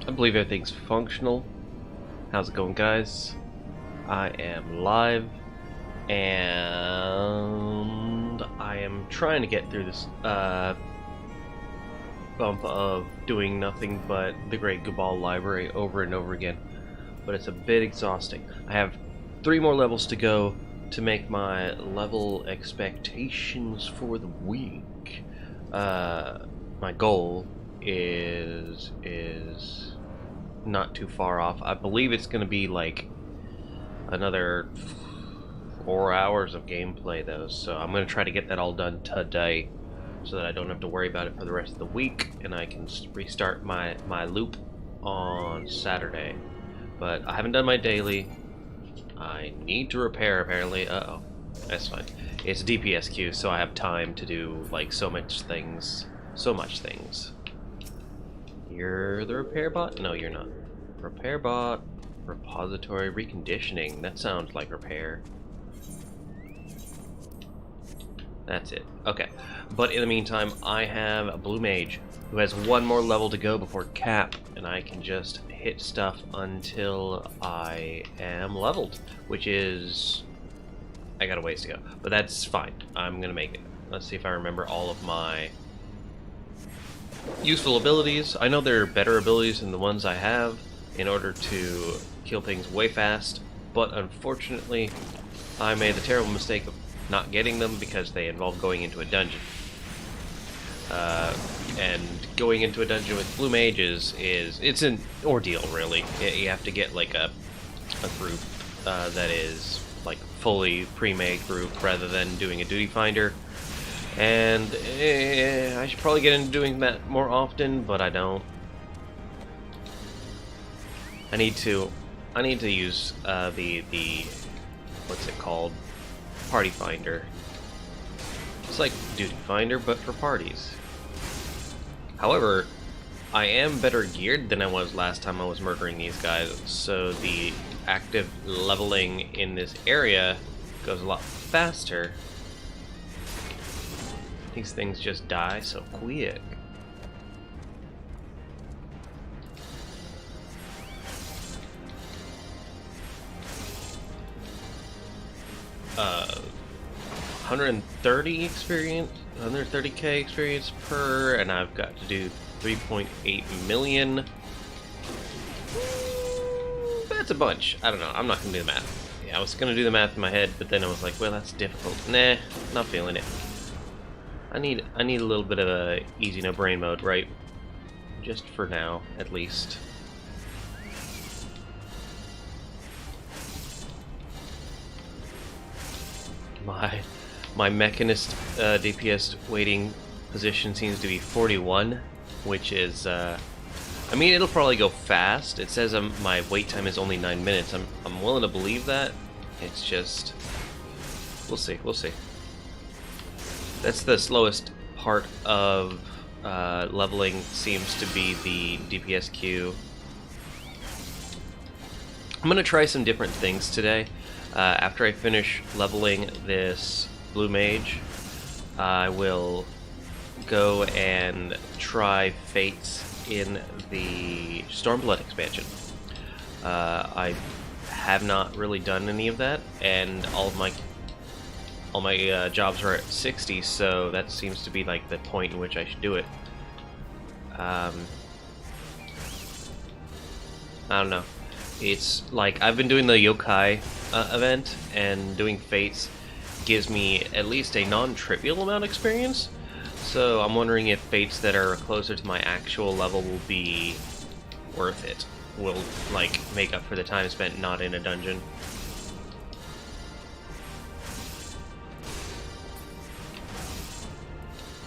I believe everything's functional. How's it going, guys? I am live, and I am trying to get through this bump of doing nothing but the Great Gabal Library over and over again. But it's a bit exhausting. I have 3 more levels to go to make my level expectations for the week. My goal is not too far off. I believe it's going to be like another 4 hours of gameplay though, so I'm going to try to get that all done today so that I don't have to worry about it for the rest of the week, and I can restart my loop on Saturday. But I haven't done my daily. I need to repair apparently. Uh-oh. That's fine. It's a DPS queue, so I have time to do like so much things. You're the repair bot? No, you're not. Repair bot, repository, reconditioning. That sounds like repair. That's it. Okay. But in the meantime, I have a blue mage who has 1 more level to go before cap, and I can just hit stuff until I am leveled, which is... I got a ways to go. But that's fine. I'm gonna make it. Let's see if I remember all of my useful abilities. I know there are better abilities than the ones I have in order to kill things way fast, but unfortunately I made the terrible mistake of not getting them because they involve going into a dungeon. And going into a dungeon with blue mages it's an ordeal, really. You have to get like a group that is like fully pre-made group rather than doing a duty finder. And I should probably get into doing that more often, but I don't. I need to use the what's it called? Party finder. It's like duty finder, but for parties. However, I am better geared than I was last time I was murdering these guys, so the active leveling in this area goes a lot faster. These things just die so quick. Uh, 130 experience, 130k experience per, and I've got to do 3.8 million. That's a bunch. I don't know. I'm not gonna do the math. Yeah, I was gonna do the math in my head, but then I was like, well, that's difficult. Nah, not feeling it. I need a little bit of a easy no brain mode, right? Just for now, at least. My mechanist DPS waiting position seems to be 41, which is I mean, it'll probably go fast. It says my wait time is only 9 minutes. I'm willing to believe that. It's just we'll see. That's the slowest part of leveling, seems to be the DPS queue. I'm going to try some different things today. After I finish leveling this blue mage, I will go and try fates in the Stormblood expansion. I have not really done any of that, and all my jobs are at 60, so that seems to be like the point in which I should do it. I don't know. It's like I've been doing the yokai event, and doing fates gives me at least a non-trivial amount of experience. So I'm wondering if fates that are closer to my actual level will be worth it. Will like make up for the time spent not in a dungeon.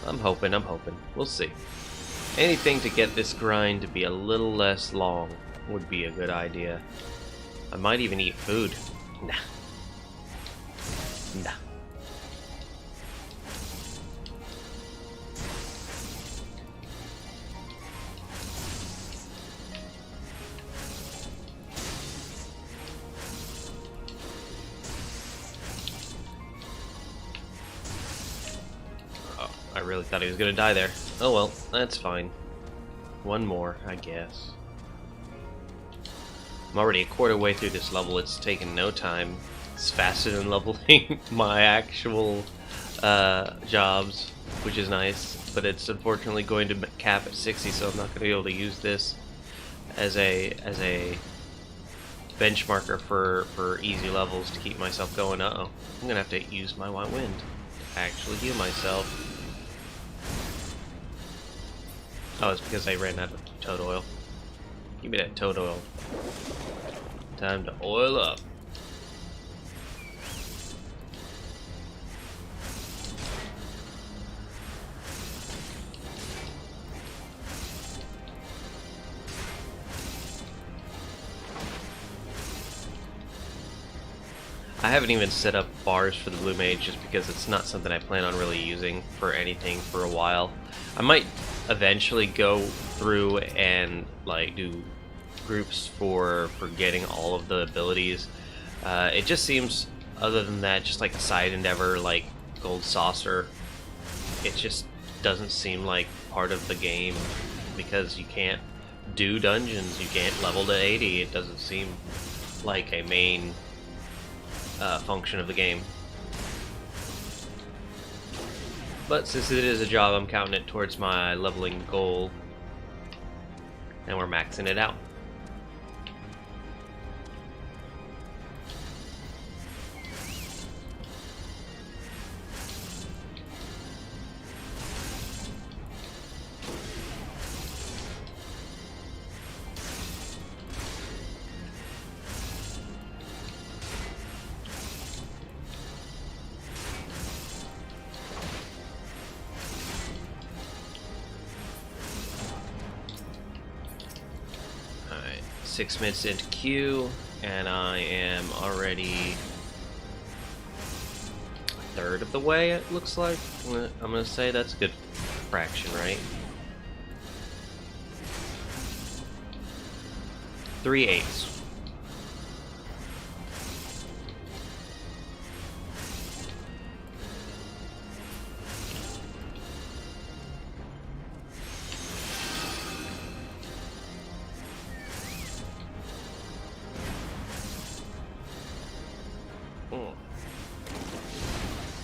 I'm hoping. We'll see. Anything to get this grind to be a little less long would be a good idea. I might even eat food. Nah. Oh, I really thought he was gonna die there. Oh well, that's fine. One more, I guess. I'm already a quarter way through this level. It's taken no time. It's faster than leveling my actual jobs, which is nice. But it's unfortunately going to cap at 60, so I'm not going to be able to use this as a benchmarker for easy levels to keep myself going. Uh-oh. I'm gonna have to use my white wind to actually heal myself. Oh, it's because I ran out of toad oil. Give me that toad oil. Time to oil up. I haven't even set up bars for the Blue Mage just because it's not something I plan on really using for anything for a while. I might eventually go through and like do groups for getting all of the abilities. It just seems, other than that, just like a side endeavor like Gold Saucer, it just doesn't seem like part of the game because you can't do dungeons, you can't level to 80. It doesn't seem like a main function of the game. But since it is a job, I'm counting it towards my leveling goal, and we're maxing it out. Alright, 6 minutes into queue, and I am already a third of the way, it looks like. I'm gonna say that's a good fraction, right? 3/8.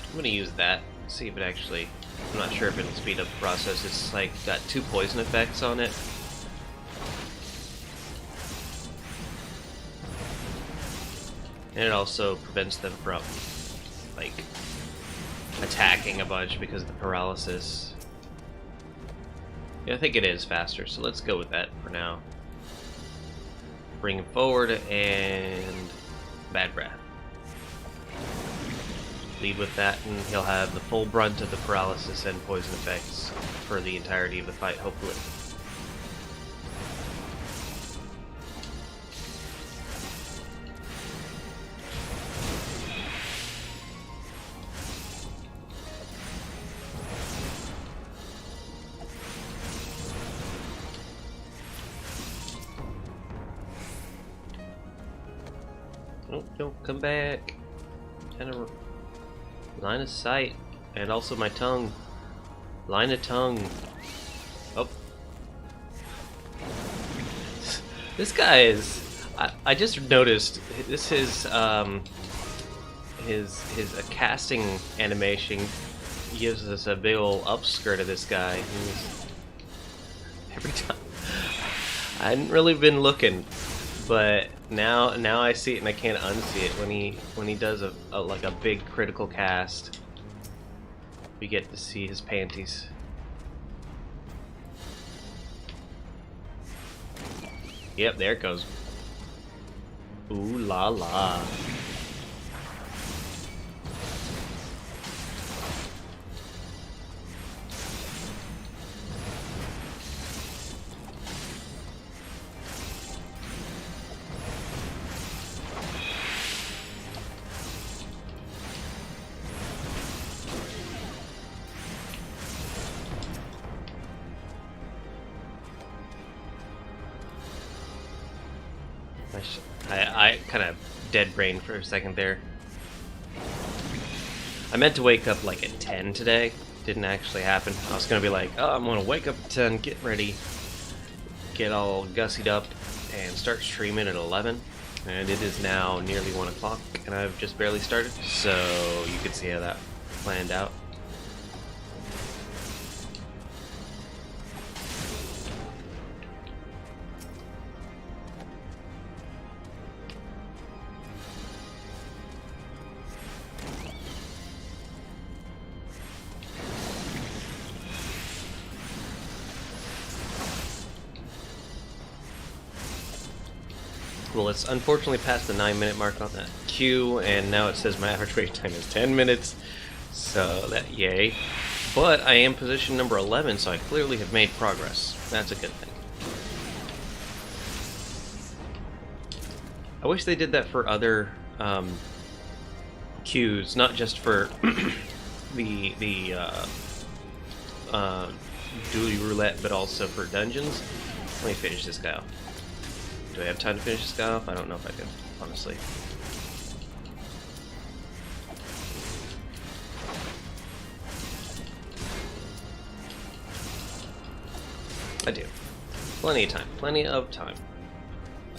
I'm gonna use that, see if it actually, I'm not sure if it'll speed up the process. It's like got 2 poison effects on it. And it also prevents them from like attacking a bunch because of the paralysis. Yeah, I think it is faster, so let's go with that for now. Bring him forward and bad breath. Lead with that, and he'll have the full brunt of the paralysis and poison effects for the entirety of the fight, hopefully. Oh, don't come back. Kind of line of sight, and also my tongue. Line of tongue. Oh. This guy is. I just noticed this is his casting animation gives us a big ol' upskirt of this guy. Every time. I hadn't really been looking, but now I see it and I can't unsee it. When he does a like a big critical cast, we get to see his panties. Yep, there it goes. Ooh la la. I kind of dead brain for a second there. I meant to wake up like at 10 today. Didn't actually happen. I was gonna be like, oh, I'm gonna wake up at 10, get ready, get all gussied up, and start streaming at 11. And it is now nearly 1 o'clock, and I've just barely started, so you can see how that planned out. Well, it's unfortunately past the 9-minute mark on that queue, and now it says my average wait time is 10 minutes, so that yay. But I am position number 11, so I clearly have made progress. That's a good thing. I wish they did that for other queues, not just for the dually roulette, but also for dungeons. Let me finish this guy off. Do I have time to finish this guy off? I don't know if I can, honestly. I do. Plenty of time. Plenty of time.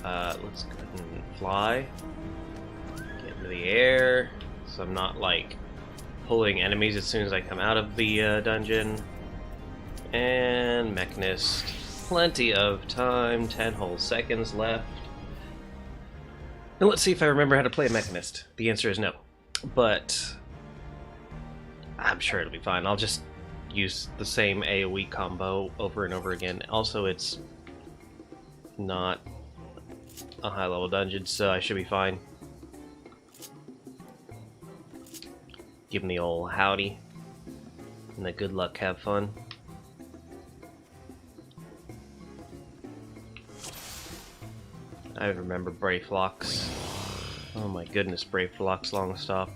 Let's go ahead and fly. Get into the air. So I'm not, like, pulling enemies as soon as I come out of the dungeon. And Mechanist. Plenty of time, 10 whole seconds left. And let's see if I remember how to play a Mechanist. The answer is no. But I'm sure it'll be fine. I'll just use the same AoE combo over and over again. Also, it's not a high-level dungeon, so I should be fine. Give him the old howdy. And the good luck, have fun. I remember Brayflox. Oh my goodness, Brayflox long stop.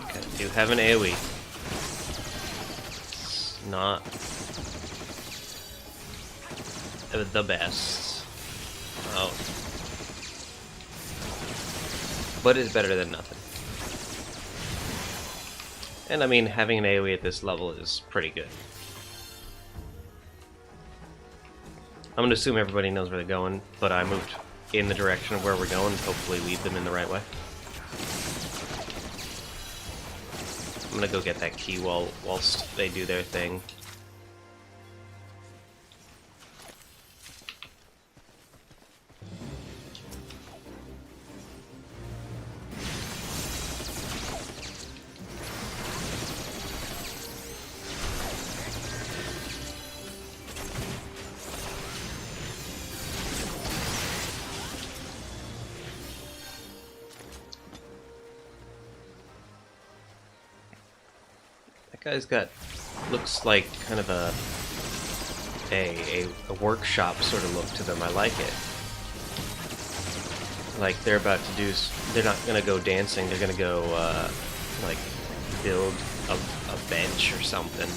Okay, I do have an AoE. It's not the best. Oh. But it's better than nothing. And I mean, having an AoE at this level is pretty good. I'm gonna assume everybody knows where they're going, but I moved in the direction of where we're going, hopefully lead them in the right way. I'm gonna go get that key whilst they do their thing. Guy's got, looks like kind of a workshop sort of look to them. I like it. Like they're about to do, they're not gonna go dancing, they're gonna go like build a bench or something.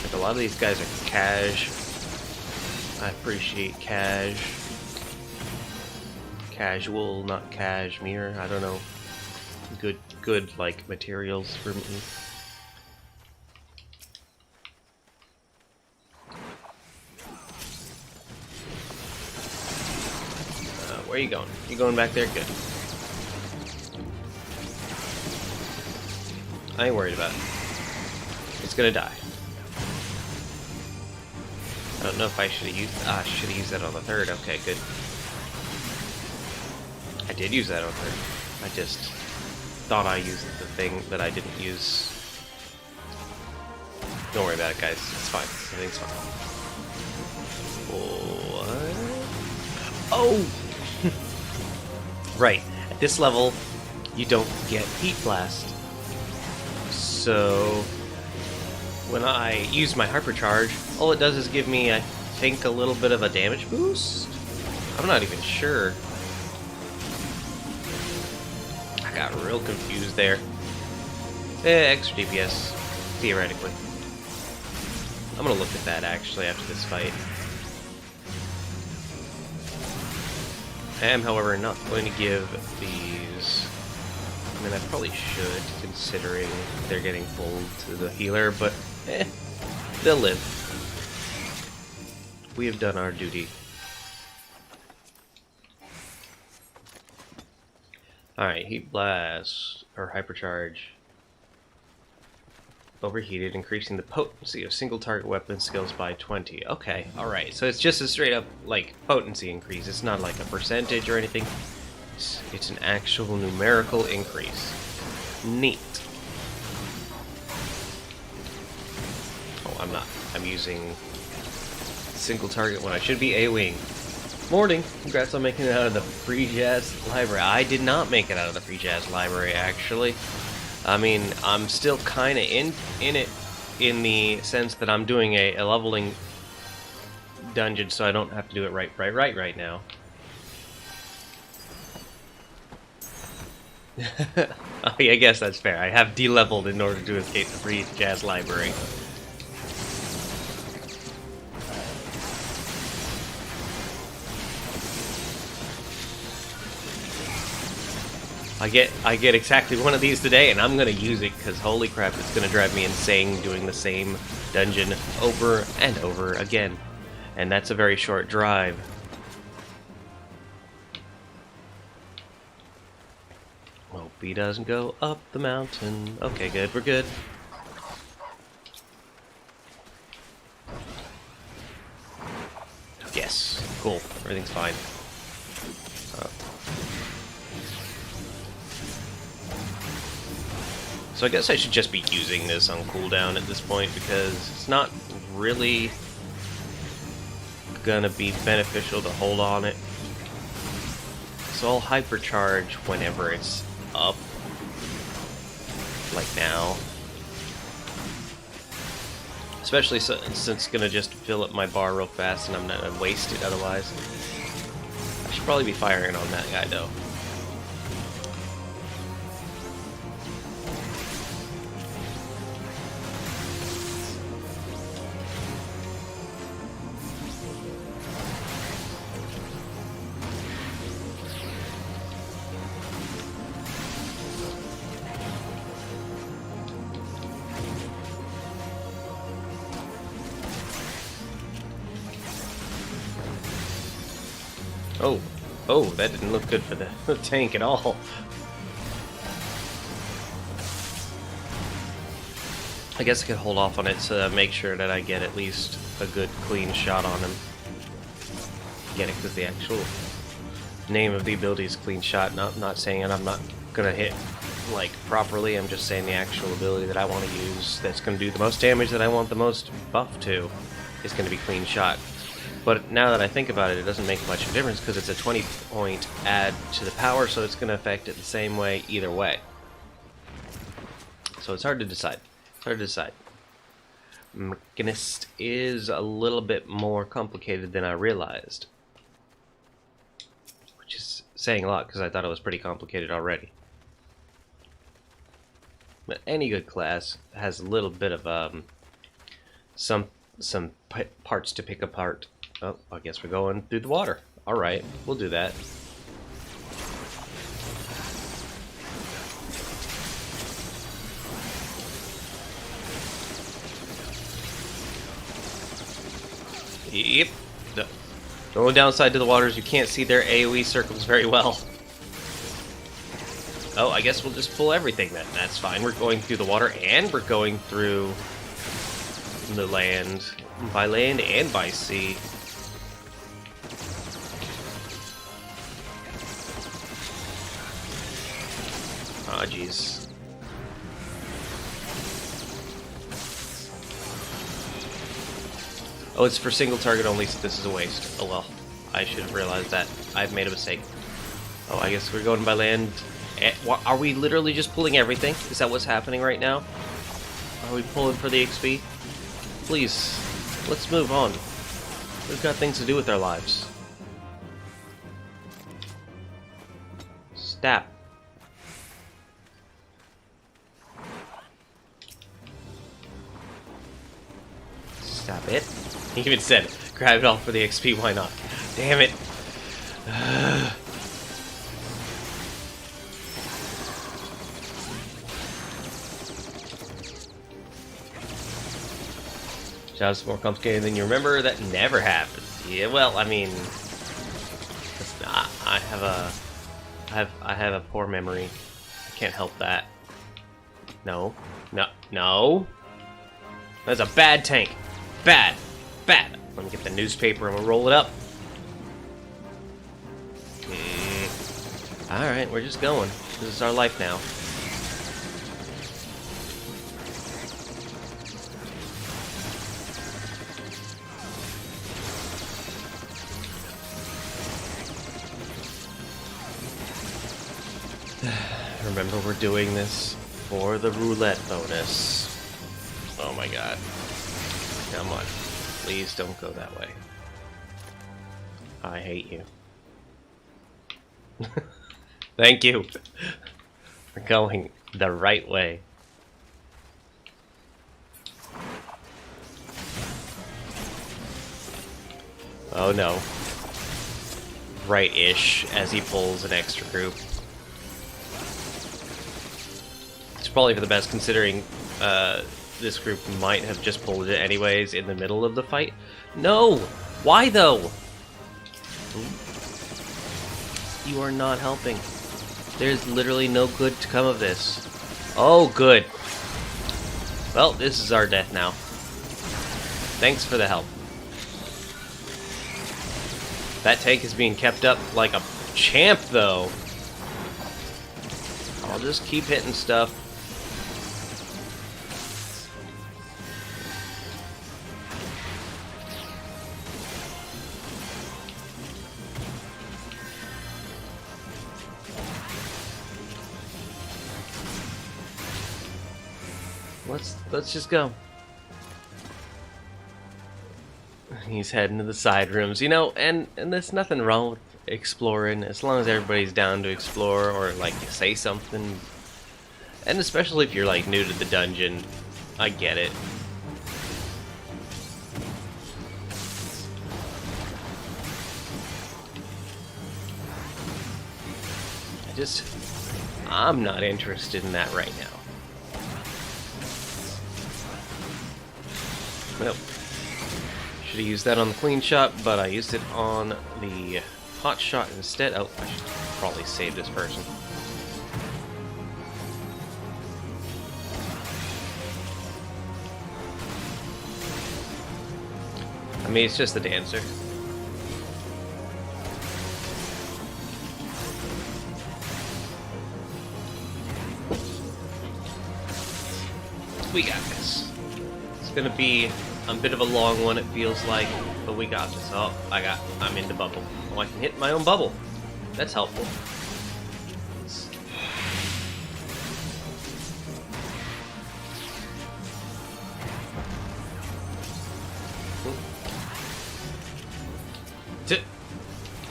Like a lot of these guys are cash. I appreciate cash. Casual, not cashmere, I don't know. Good like materials for me. Where are you going? You going back there? Good. I ain't worried about it. It's gonna die. I don't know if I should have used. I should have used that on the third. Okay, good. I did use that on third. I just thought I used the thing that I didn't use. Don't worry about it, guys. It's fine. Everything's fine. What? Oh! Right. At this level, you don't get Heat Blast. So, when I use my Hypercharge, all it does is give me, I think, a little bit of a damage boost? I'm not even sure. Got real confused there. Extra DPS, theoretically. I'm gonna look at that actually after this fight. I am, however, not going to give these mean, I probably should, considering they're getting pulled to the healer, but they'll live. We have done our duty. Alright, heat blast, or hypercharge. Overheated, increasing the potency of single target weapon skills by 20. Okay, alright, so it's just a straight up, like, potency increase. It's not like a percentage or anything. It's an actual numerical increase. Neat. Oh, I'm not. I'm using single target when I should be AoEing. Morning! Congrats on making it out of the Free Jazz Library. I did not make it out of the Free Jazz Library, actually. I mean, I'm still kind of in it in the sense that I'm doing a leveling dungeon, so I don't have to do it right now. Oh, yeah, I guess that's fair. I have de-leveled in order to escape the Free Jazz Library. I get exactly one of these today, and I'm gonna use it because holy crap, it's gonna drive me insane doing the same dungeon over and over again. And that's a very short drive. Hope he doesn't go up the mountain. Okay, good, we're good. Yes, cool, everything's fine. So I guess I should just be using this on cooldown at this point, because it's not really gonna be beneficial to hold on it. So I'll hypercharge whenever it's up, like now. Especially since it's gonna just fill up my bar real fast and I'm not gonna waste it otherwise. I should probably be firing on that guy though. Oh, that didn't look good for the tank at all. I guess I could hold off on it to make sure that I get at least a good clean shot on him. Get it, because the actual name of the ability is clean shot. Not saying it, I'm not gonna hit like properly, I'm just saying the actual ability that I want to use that's gonna do the most damage, that I want the most buff to, is gonna be clean shot. But now that I think about it, it doesn't make much of a difference because it's a 20-point add to the power, so it's going to affect it the same way either way. So it's hard to decide. It's hard to decide. Mechanist is a little bit more complicated than I realized. Which is saying a lot because I thought it was pretty complicated already. But any good class has a little bit of some parts to pick apart. Oh, I guess we're going through the water. Alright, we'll do that. Yep. The only downside to the water is you can't see their AoE circles very well. Oh, I guess we'll just pull everything then. That's fine. We're going through the water and we're going through the land. By land and by sea. Aw, jeez. Oh, it's for single target only, so this is a waste. Oh well, I should have realized that. I've made a mistake. Oh, I guess we're going by land. Are we literally just pulling everything? Is that what's happening right now? Are we pulling for the XP? Please, let's move on. We've got things to do with our lives. Stab. Stop it. He even said, grab it all for the XP, why not? Damn it. Job's more complicated than you remember. That never happened. Yeah, well, I mean, it's not, I have a poor memory. I can't help that. No, no, no. That's a bad tank. Bad, bad. Let me get the newspaper and we'll roll it up. All right, we're just going. This is our life now. Remember, we're doing this for the roulette bonus. Oh my god. Come on. Please don't go that way. I hate you. Thank you for going the right way. Oh no. Right-ish as he pulls an extra group. It's probably for the best considering this group might have just pulled it anyways in the middle of the fight. No! Why though? You are not helping. There's literally no good to come of this. Oh, good. Well, this is our death now. Thanks for the help. That tank is being kept up like a champ, though. I'll just keep hitting stuff. Let's just go. He's heading to the side rooms, you know, and there's nothing wrong with exploring as long as everybody's down to explore or like say something. And especially if you're like new to the dungeon, I get it. I'm not interested in that right now. Well, should have used that on the clean shot, but I used it on the hot shot instead. Oh, I should probably save this person. I mean, it's just the dancer. We got this. It's gonna be a bit of a long one, it feels like, but we got this. Oh, I'm in the bubble. Oh, I can hit my own bubble. That's helpful.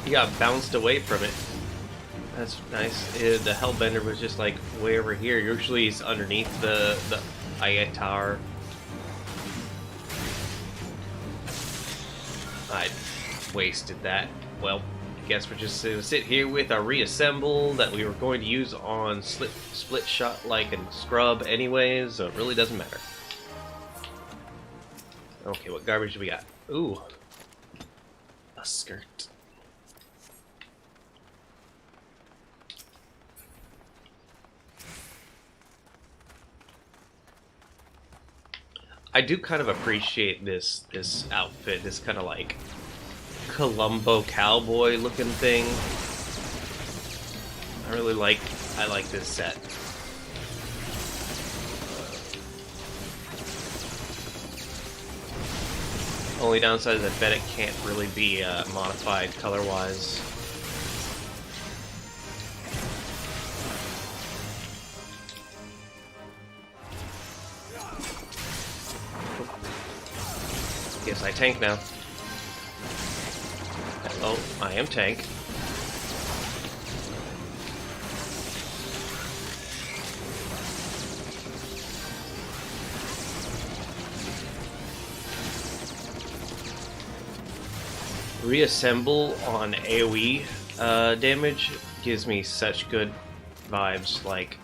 He got bounced away from it. That's nice. The Hellbender was just like way over here. Usually he's underneath the Ayat Tower. I wasted that. Well, I guess we're just gonna sit here with our reassemble that we were going to use on split shot like and scrub anyways, so it really doesn't matter. Okay, what garbage do we got? Ooh. A skirt. I do kind of appreciate this outfit, this kind of like Columbo cowboy looking thing. I like this set. Only downside is I bet it can't really be modified color-wise. Guess I tank now. Oh, I am tank. Reassemble on AoE damage gives me such good vibes. Like,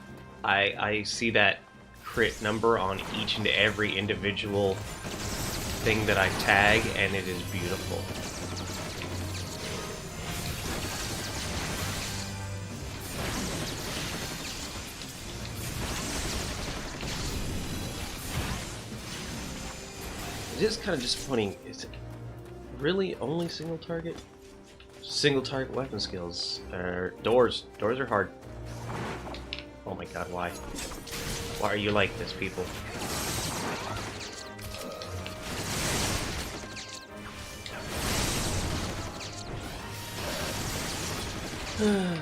I see that crit number on each and every individual thing that I tag, and it is beautiful. It is kind of disappointing. Is it really only single target? Single target weapon skills. Doors. Doors are hard. Oh my god, why? Why are you like this, people?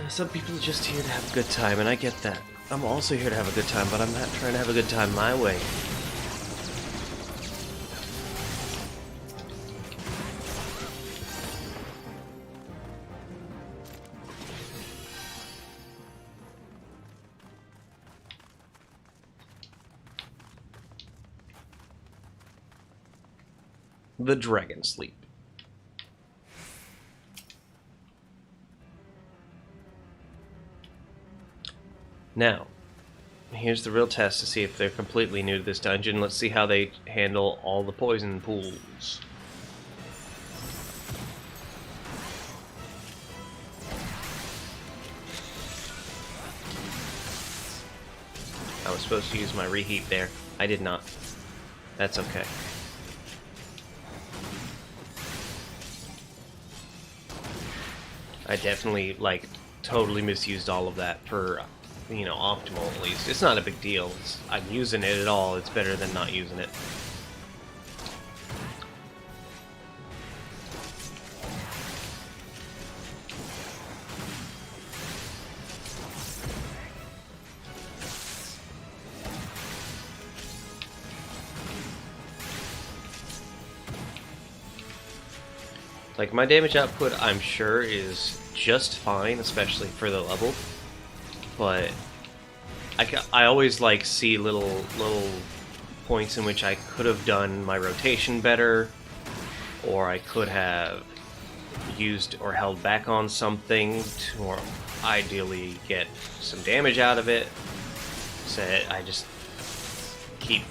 Some people are just here to have a good time, and I get that. I'm also here to have a good time, but I'm not trying to have a good time my way. The Dragon Sleep. Now, here's the real test to see if they're completely new to this dungeon. Let's see how they handle all the poison pools. I was supposed to use my reheat there. I did not. That's okay. I definitely, like, totally misused all of that for, you know, optimal at least. It's not a big deal. I'm using it at all. It's better than not using it. Like, my damage output, I'm sure, is just fine, especially for the level. But I always like see little points in which I could have done my rotation better, or I could have used or held back on something to or ideally get some damage out of it. So I just keep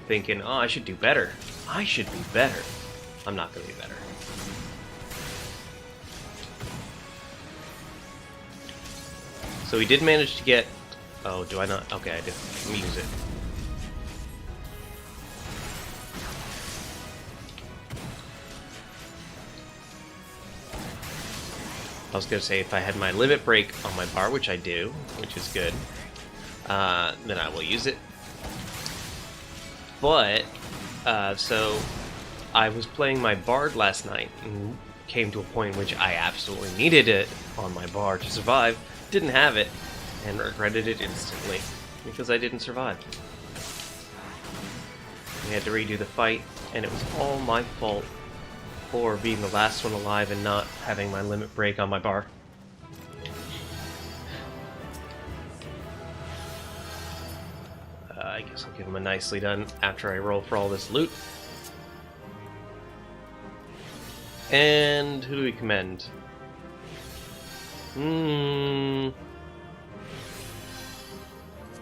thinking, oh, I should do better. I should be better. I'm not going to be better. So we did manage to get... Oh, do I not? Okay, I did. Let me use it. I was going to say, if I had my limit break on my bar, which I do, which is good, then I will use it. But, so, I was playing my bard last night, and came to a point in which I absolutely needed it on my bar to survive. Didn't have it, and regretted it instantly, because I didn't survive. We had to redo the fight, and it was all my fault for being the last one alive and not having my limit break on my bar. I guess I'll give him a nicely done after I roll for all this loot. And who do we commend?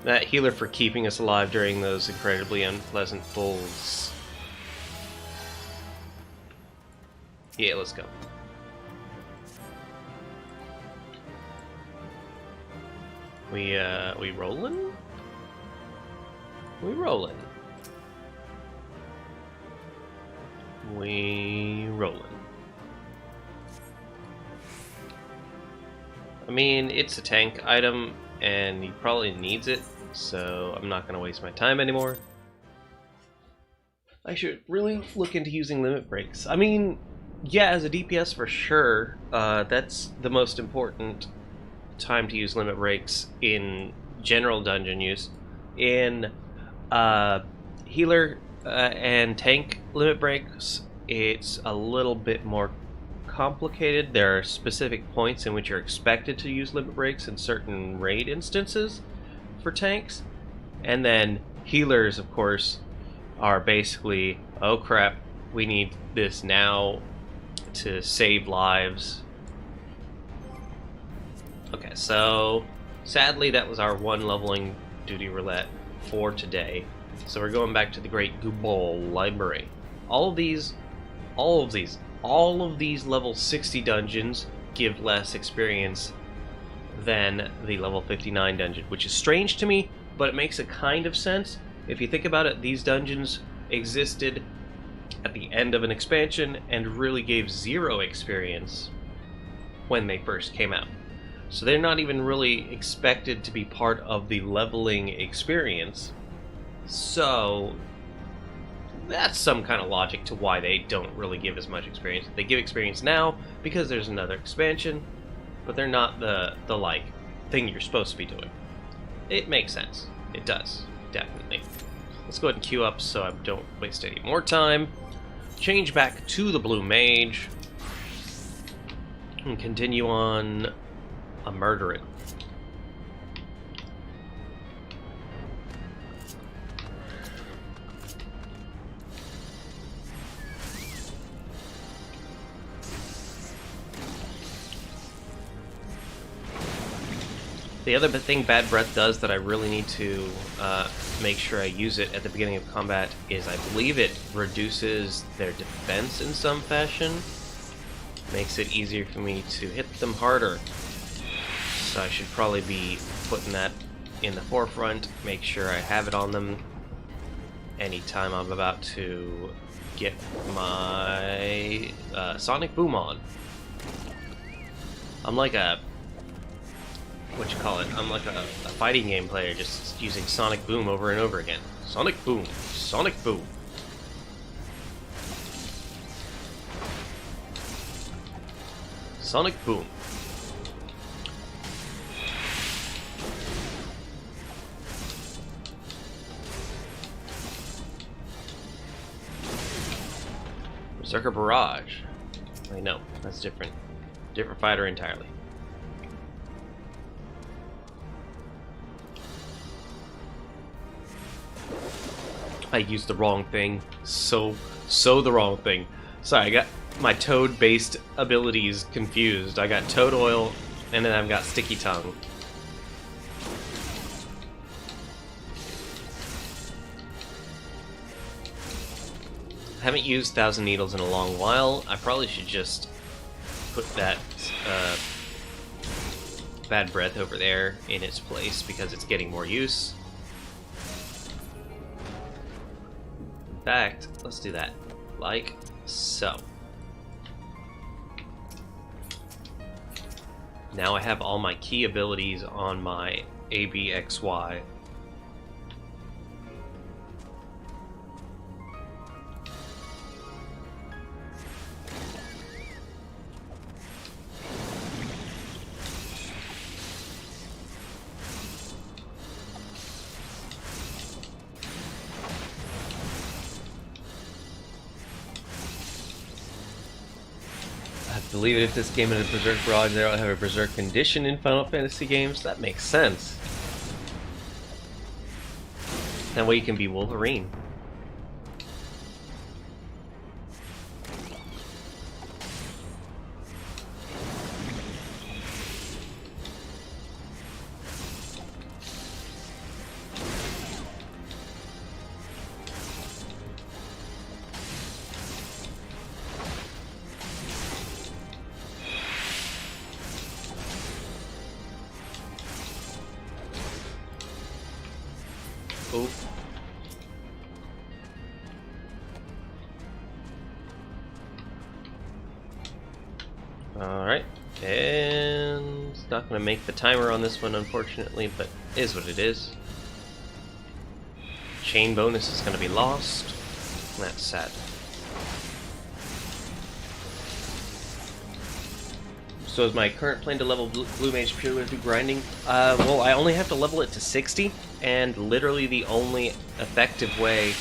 That healer for keeping us alive during those incredibly unpleasant pulls. Yeah, let's go. We rolling? We rolling. We rolling. I mean, it's a tank item, and he probably needs it, so I'm not going to waste my time anymore. I should really look into using limit breaks. I mean, yeah, as a DPS for sure, that's the most important time to use limit breaks in general dungeon use. In healer and tank limit breaks, it's a little bit more complicated. There are specific points in which you're expected to use limit breaks in certain raid instances for tanks. And then healers, of course, are basically, oh crap, we need this now to save lives. Okay, so sadly that was our one leveling duty roulette for today. So we're going back to the Great Gubal Library. All of these, all of these, all of these level 60 dungeons give less experience than the level 59 dungeon, which is strange to me, but it makes a kind of sense. If you think about it, these dungeons existed at the end of an expansion and really gave 0 experience when they first came out. So they're not even really expected to be part of the leveling experience. So that's some kind of logic to why they don't really give as much experience. They give experience now because there's another expansion, but they're not the like thing you're supposed to be doing. It makes sense. It does, definitely. Let's go ahead and queue up so I don't waste any more time. Change back to the Blue Mage and continue on a murdering. The other thing Bad Breath does that I really need to make sure I use it at the beginning of combat is I believe it reduces their defense in some fashion. Makes it easier for me to hit them harder. So I should probably be putting that in the forefront, make sure I have it on them anytime I'm about to get my Sonic Boom on. I'm like a I'm like a fighting game player, just using Sonic Boom over and over again. Sonic Boom, Sonic Boom. Sonic Boom. Berserker Barrage. I know, that's different. Different fighter entirely. I used the wrong thing. So the wrong thing. Sorry, I got my Toad-based abilities confused. I got Toad Oil, and then I've got Sticky Tongue. I haven't used Thousand Needles in a long while. I probably should just put that Bad Breath over there in its place because it's getting more use. In fact, let's do that. Like so. Now I have all my key abilities on my ABXY. I believe if this game had a Berserk Barrage, they don't have a Berserk Condition in Final Fantasy games. That makes sense. That way you can be Wolverine. Oof. Alright, and it's not going to make the timer on this one, unfortunately, but it is what it is. Chain bonus is going to be lost. That's sad. So is my current plan to level Blue Mage purely through grinding? Well, I only have to level it to 60, and literally the only effective way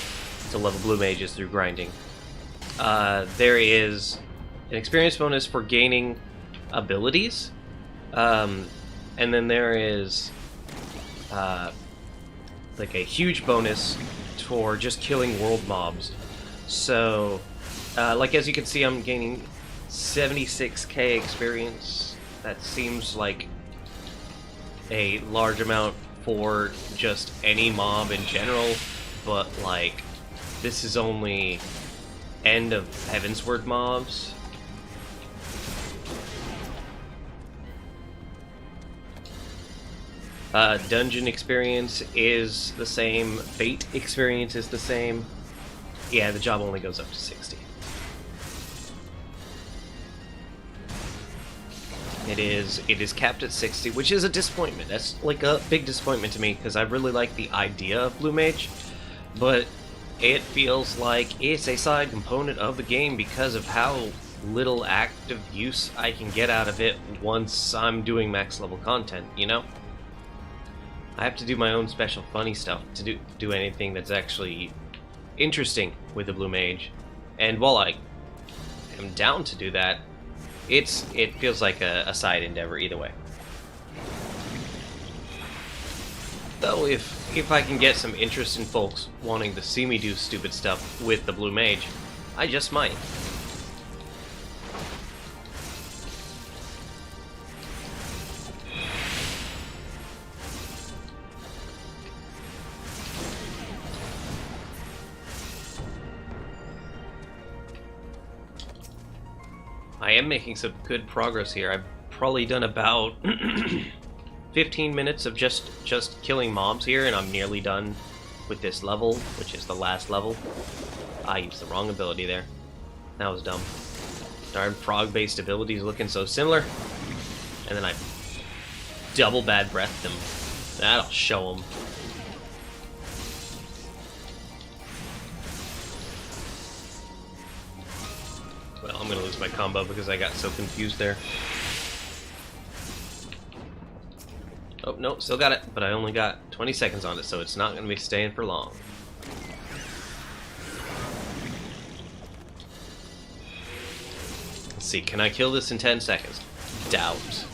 to level Blue Mage is through grinding. There is an experience bonus for gaining abilities, and then there is like a huge bonus for just killing world mobs. So, like as you can see, I'm gaining 76k experience. That seems like a large amount for just any mob in general, but like this is only end of Heavensward mobs. Dungeon experience is the same. Fate experience is the same. Yeah, the job only goes up to 60. It is capped at 60, which is a disappointment. That's like a big disappointment to me because I really like the idea of Blue Mage, but it feels like it's a side component of the game because of how little active use I can get out of it once I'm doing max level content, you know? I have to do my own special funny stuff to do anything that's actually interesting with the Blue Mage. And while I am down to do that, it feels like a side endeavor either way. Though if I can get some interest in folks wanting to see me do stupid stuff with the Blue Mage, I just might. I am making some good progress here. I've probably done about 15 minutes of just killing mobs here, and I'm nearly done with this level, which is the last level. I used the wrong ability there. That was dumb. Darn frog-based abilities looking so similar. And then I double bad breathed them. That'll show them. Well, I'm gonna lose my combo because I got so confused there. Oh, no, still got it, but I only got 20 seconds on it, so it's not gonna be staying for long. Let's see, can I kill this in 10 seconds? Doubt.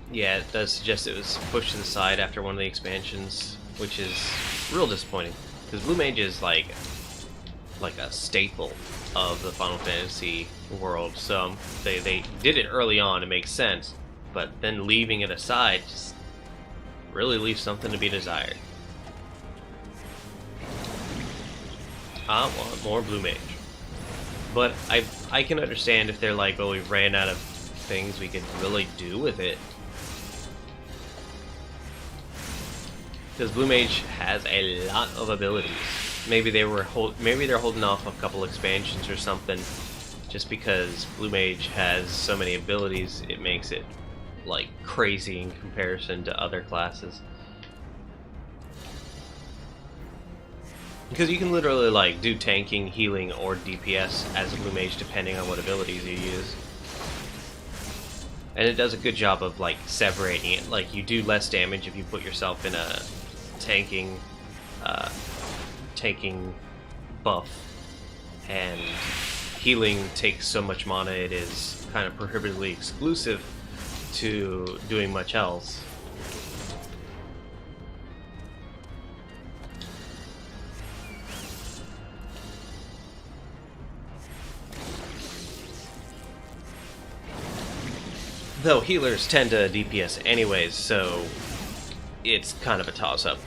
Yeah, it does suggest it was pushed to the side after one of the expansions, which is real disappointing. Because Blue Mage is like a staple of the Final Fantasy world, so they did it early on, it makes sense, but then leaving it aside just really leaves something to be desired. I want more Blue Mage. But I can understand if they're like, oh, we ran out of things we could really do with it. Because Blue Mage has a lot of abilities. Maybe they're holding off a couple expansions or something, just because Blue Mage has so many abilities, it makes it like crazy in comparison to other classes. Because you can literally like do tanking, healing, or DPS as a Blue Mage depending on what abilities you use. And it does a good job of like separating it. Like you do less damage if you put yourself in a tanking buff, and healing takes so much mana it is kind of prohibitively exclusive to doing much else. Though healers tend to DPS anyways, so it's kind of a toss-up.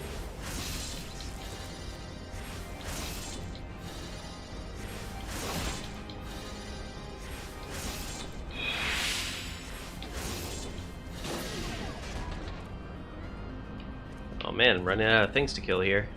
Oh man, I'm running out of things to kill here.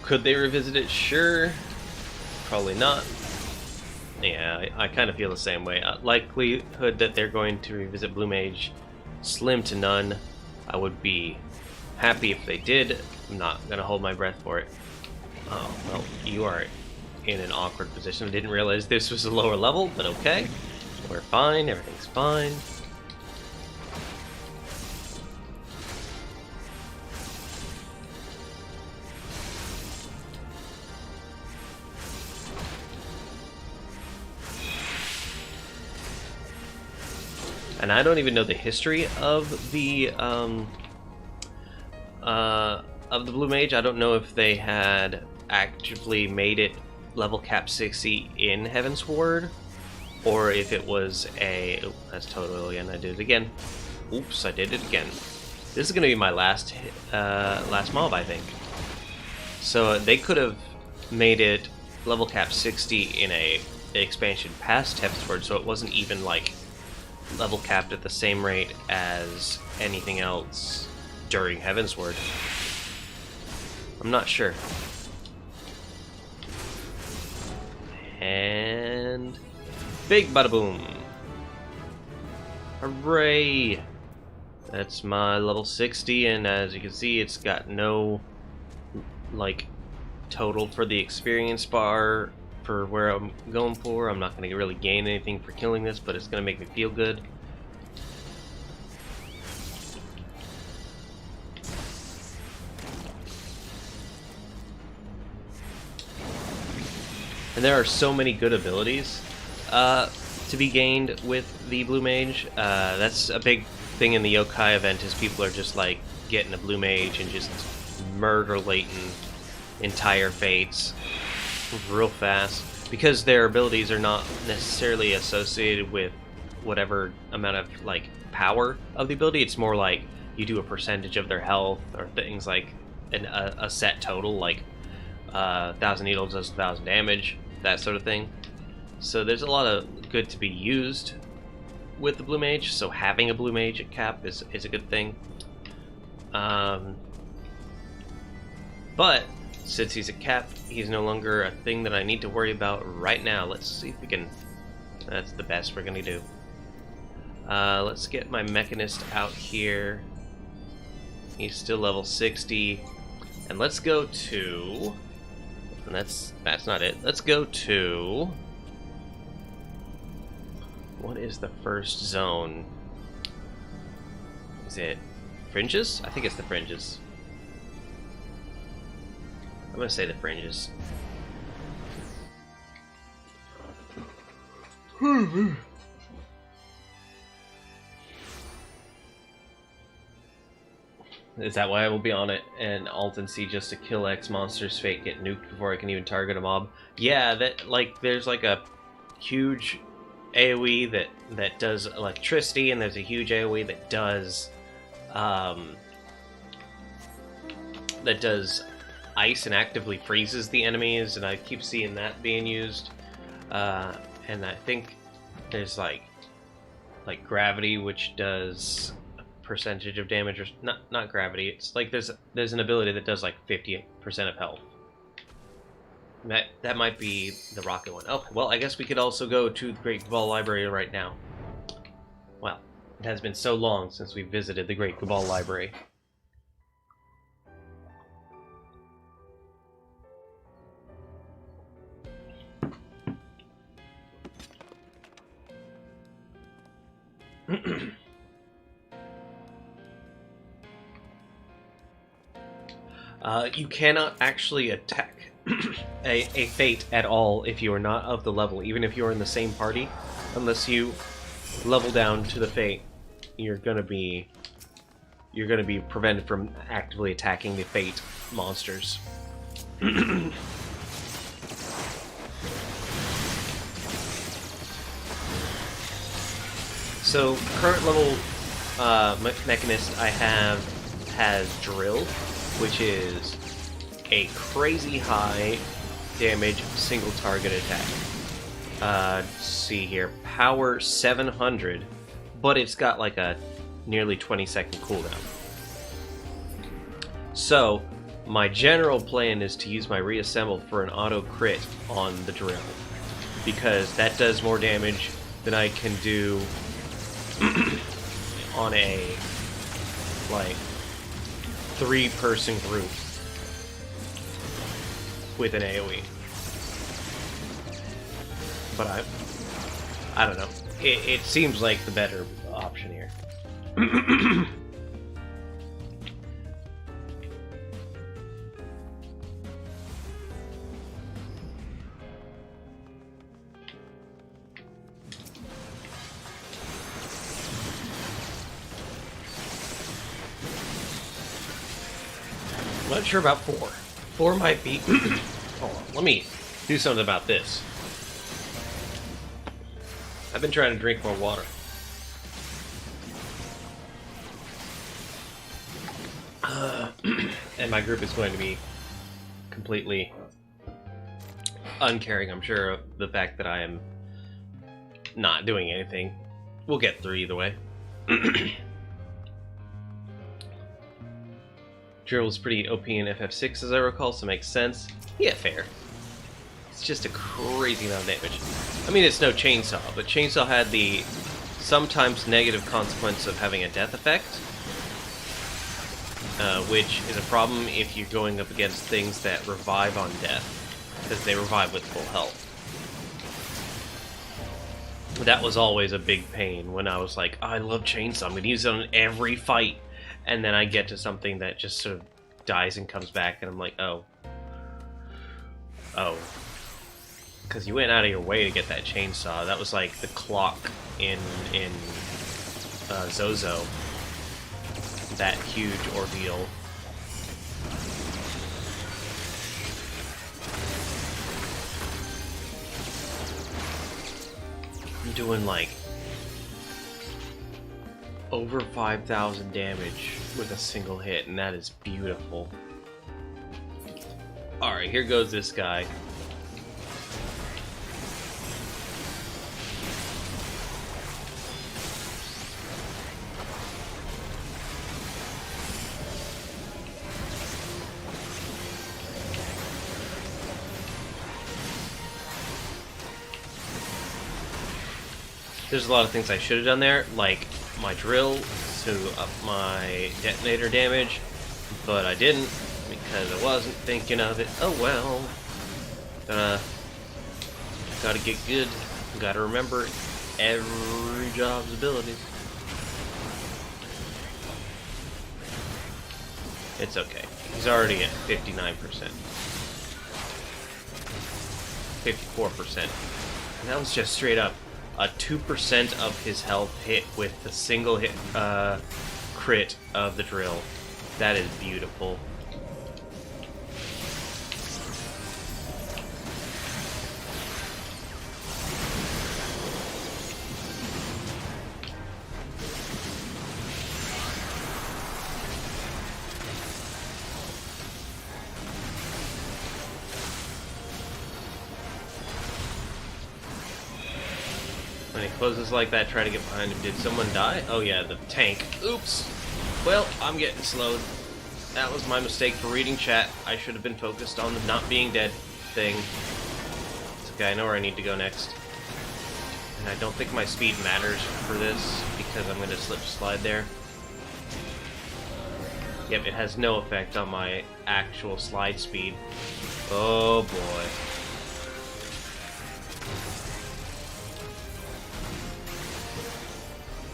Could they revisit it? Sure. Probably not. Yeah, I kind of feel the same way. Likelihood that they're going to revisit Blue Mage, slim to none. I would be happy if they did. I'm not going to hold my breath for it. Oh, well, you are in an awkward position. I didn't realize this was a lower level, but okay. We're fine, everything's fine. and I don't even know the history of the Blue Mage. I don't know if they had actively made it level cap 60 in Heavensward, or if it was a... Oh, that's totally, and I did it again. Oops, I did it again. This is going to be my last mob, I think. So they could have made it level cap 60 in an expansion past Heavensward, so it wasn't even like level capped at the same rate as anything else during Heavensward. I'm not sure. And big bada boom. Hooray! That's my level 60, and as you can see, it's got no like total for the experience bar for where I'm going for. I'm not going to really gain anything for killing this, but it's going to make me feel good. And there are so many good abilities to be gained with the Blue Mage. That's a big thing in the Yokai event, is people are just like getting a Blue Mage and just murder-lating entire fates real fast, because their abilities are not necessarily associated with whatever amount of like power of the ability. It's more like you do a percentage of their health, or things like a set total, like 1,000 needles does 1,000 damage, that sort of thing. So there's a lot of good to be used with the Blue Mage, so having a Blue Mage at cap is a good thing. But since he's a cap, he's no longer a thing that I need to worry about right now. Let's see if we can... That's the best we're gonna do. Let's get my Mechanist out here. He's still level 60. And let's go to... And that's not it. Let's go to... What is the first zone? Is it Fringes? I think it's the Fringes. I'm gonna say the Fringes. Is that why I will be on it and Alt and C just to kill X monster's fate, get nuked before I can even target a mob? Yeah, that like there's like a huge AoE that does electricity, and there's a huge AoE that does ice and actively freezes the enemies, and I keep seeing that being used. And I think there's like gravity, which does a percentage of damage, or not gravity. It's like there's an ability that does like 50% of health. That might be the rocket one. Oh, well, I guess we could also go to the Great Cabal Library right now. Wow, it has been so long since we visited the Great Cabal Library. You cannot actually attack a fate at all if you are not of the level, even if you are in the same party. Unless you level down to the fate, you're gonna be prevented from actively attacking the fate monsters. So current level Mechanist I have has Drill, which is a crazy high damage single target attack. Let's see here, power 700, but it's got like a nearly 20-second cooldown. So my general plan is to use my Reassemble for an auto crit on the Drill, because that does more damage than I can do on a like 3-person group with an AoE. But I don't know. It seems like the better option here. I'm not sure about 4. 4 might be... Hold on, let me do something about this. I've been trying to drink more water. And my group is going to be completely uncaring, I'm sure, of the fact that I am not doing anything. We'll get through either way. Drill was pretty OP in FF6 as I recall, so it makes sense. Yeah, fair. It's just a crazy amount of damage. I mean, it's no Chainsaw, but Chainsaw had the sometimes negative consequence of having a death effect, which is a problem if you're going up against things that revive on death, because they revive with full health. That was always a big pain when I was like, oh, I love Chainsaw, I'm going to use it on every fight. And then I get to something that just sort of dies and comes back, and I'm like, oh. Oh. Because you went out of your way to get that chainsaw. That was like the clock in Zozo. That huge ordeal. I'm doing like over 5,000 damage with a single hit, and that is beautiful. Alright, here goes this guy. There's a lot of things I should have done there, like my drill to up my detonator damage, but I didn't because I wasn't thinking of it. Oh well. Gotta get good. Gotta remember every job's abilities. It's okay. He's already at 59%. 54%. And that was just straight up a 2% of his health hit with the single hit crit of the drill. That is beautiful. When he closes like that, try to get behind him. Did someone die? Oh yeah, the tank. Oops. Well, I'm getting slowed. That was my mistake for reading chat. I should have been focused on the not being dead thing. It's okay, I know where I need to go next. And I don't think my speed matters for this, because I'm going to slide there. Yep, it has no effect on my actual slide speed. Oh boy.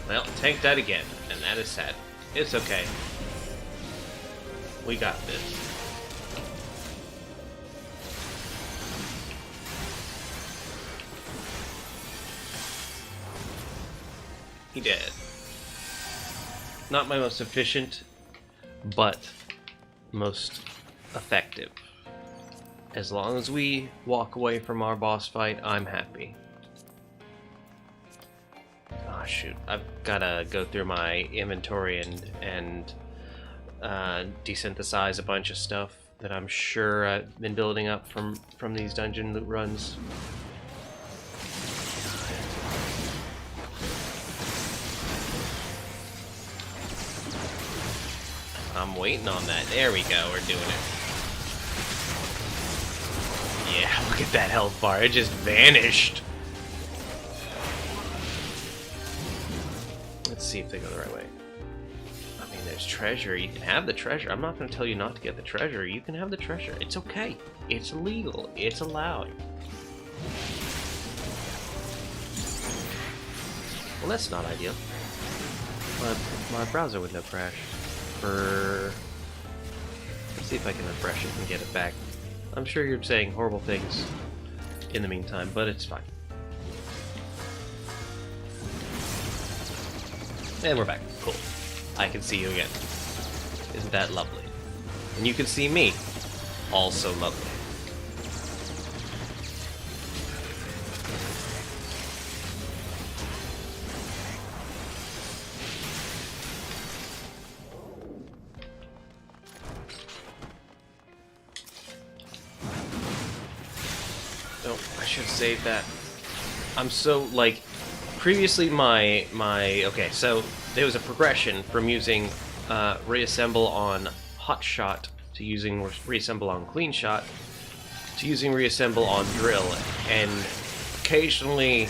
Well, tank died again, and that is sad. It's okay. We got this. He dead. Not my most efficient, but most effective. As long as we walk away from our boss fight, I'm happy. Oh shoot, I've gotta go through my inventory and desynthesize a bunch of stuff that I'm sure I've been building up from these dungeon loot runs. I'm waiting on that. There we go, we're doing it. Yeah, look at that health bar, it just vanished. Let's see if they go the right way. I mean, there's treasure. You can have the treasure. I'm not going to tell you not to get the treasure. You can have the treasure. It's okay. It's legal. It's allowed. Well, that's not ideal. My browser window crashed. Let's see if I can refresh it and get it back. I'm sure you're saying horrible things in the meantime, but it's fine. And we're back. Cool. I can see you again. Isn't that lovely? And you can see me. Also lovely. Oh, I should save that. I'm so, like, previously okay, so there was a progression from using reassemble on hot shot to using reassemble on clean shot to using reassemble on drill, and occasionally,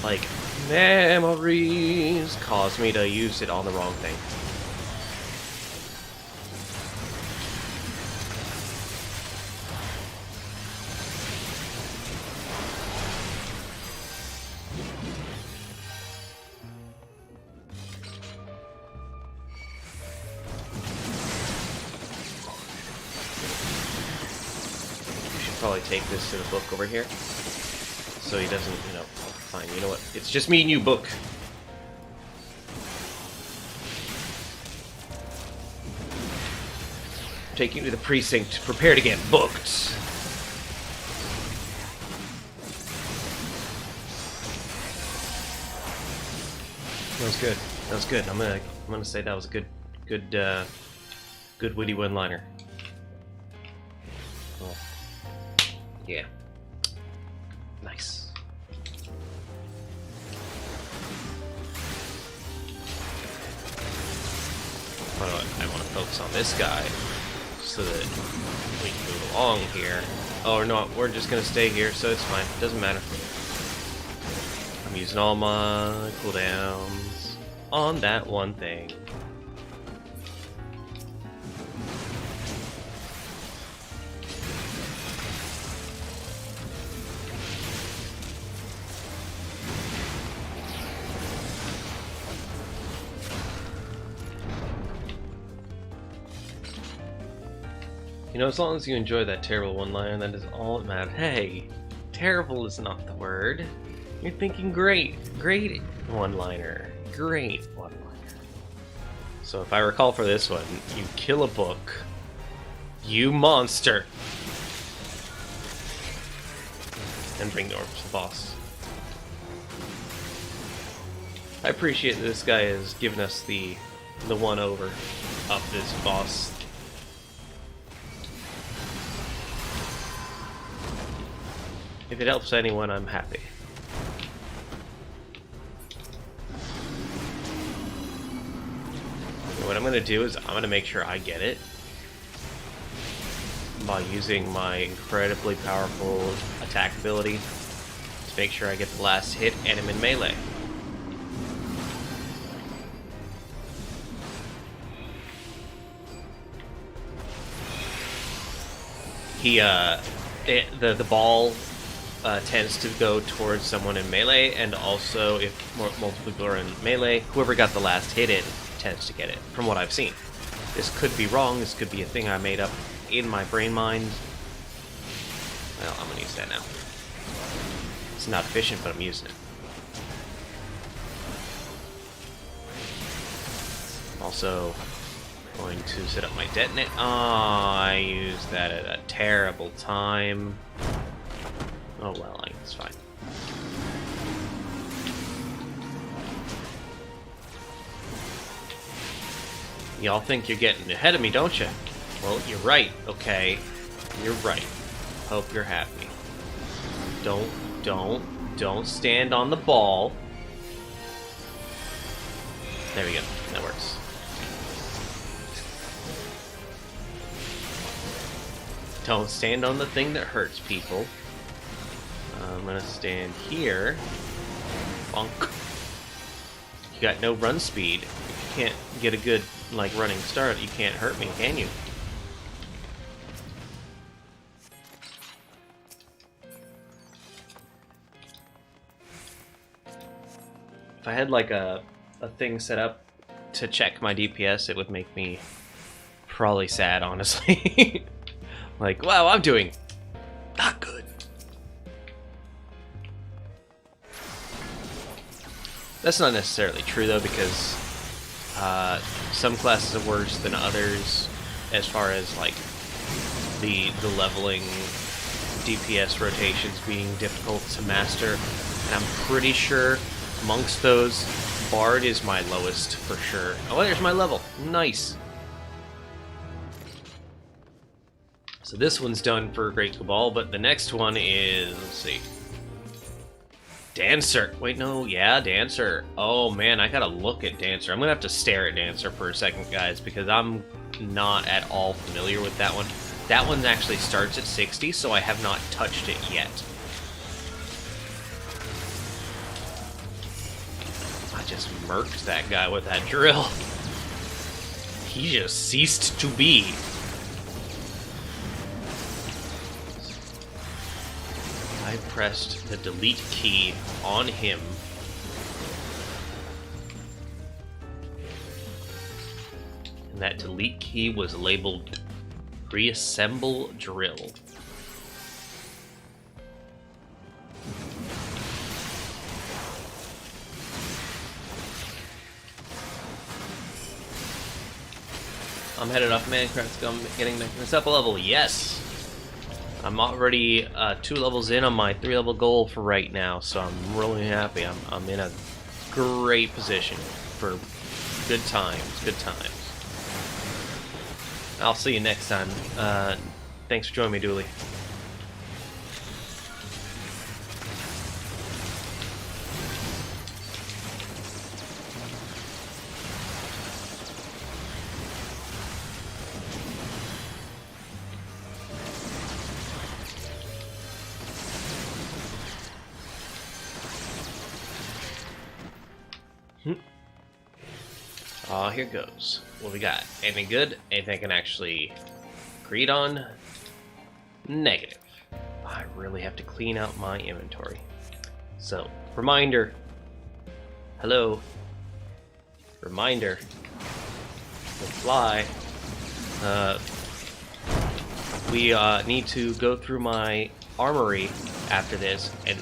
like, memories cause me to use it on the wrong thing. Probably take this to the book over here, so he doesn't, you know, fine, you know what, it's just me and you, book. Take you to the precinct, prepare to get booked. That was good, that was good. I'm gonna say that was a good witty one-liner. Oh. Yeah. Nice. I want to focus on this guy so that we can move along here. Oh, no, we're just going to stay here, so it's fine. It doesn't matter. I'm using all my cooldowns on that one thing. You know, as long as you enjoy that terrible one-liner, that is all that matters. Hey, terrible is not the word. You're thinking great. Great one-liner. Great one-liner. So if I recall for this one, you kill a book. You monster. And bring the orb to the boss. I appreciate that this guy has given us the one-over of this boss. If it helps anyone, I'm happy. What I'm going to do is I'm going to make sure I get it by using my incredibly powerful attack ability to make sure I get the last hit and I'm in melee. The ball tends to go towards someone in melee, and also if multiple people are in melee, whoever got the last hit in tends to get it, from what I've seen. This could be wrong, this could be a thing I made up in my brain mind. Well, I'm gonna use that now. It's not efficient, but I'm using it. Also, going to set up my detonate. Oh, I used that at a terrible time. Oh well, it's fine. Y'all think you're getting ahead of me, don't you? Well, you're right, okay? You're right. Hope you're happy. Don't stand on the ball. There we go. That works. Don't stand on the thing that hurts people. I'm gonna stand here. Bonk. You got no run speed. If you can't get a good, like, running start, you can't hurt me, can you? If I had, like, a thing set up to check my DPS, it would make me probably sad, honestly. Like, wow, I'm doing not good. That's not necessarily true, though, because some classes are worse than others. as far as like the leveling DPS rotations being difficult to master, and I'm pretty sure amongst those, Bard is my lowest for sure. Oh, there's my level. Nice. So this one's done for Great Cabal, but the next one is, let's see, Dancer. Wait, no, yeah, Dancer. Oh man, I gotta look at Dancer. I'm gonna have to stare at Dancer for a second, guys, because I'm not at all familiar with that one. That one actually starts at 60, so I have not touched it yet. I just murked that guy with that drill. He just ceased to be. I pressed the delete key on him. And that delete key was labeled Reassemble Drill. I'm headed off Minecraft. I'm getting this up a level. Yes! I'm already 2 levels in on my 3-level goal for right now, so I'm really happy. I'm in a great position for good times, good times. I'll see you next time. Thanks for joining me, Dooley. Here goes. What we got? Anything good? Anything I can actually create on? Negative. I really have to clean out my inventory. So, reminder. Hello. Reminder. The fly. We need to go through my armory after this and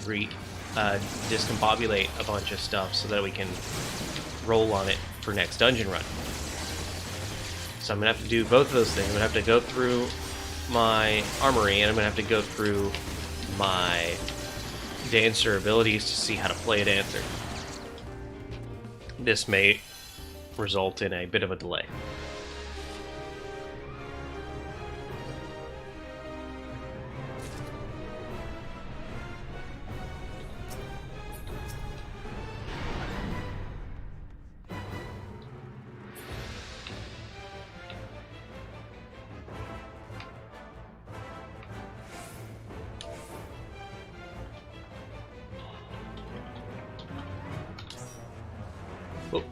discombobulate a bunch of stuff so that we can roll on it for next dungeon run. So I'm gonna have to do both of those things. I'm gonna have to go through my armory, and I'm gonna have to go through my dancer abilities to see how to play a dancer. This may result in a bit of a delay. Oh.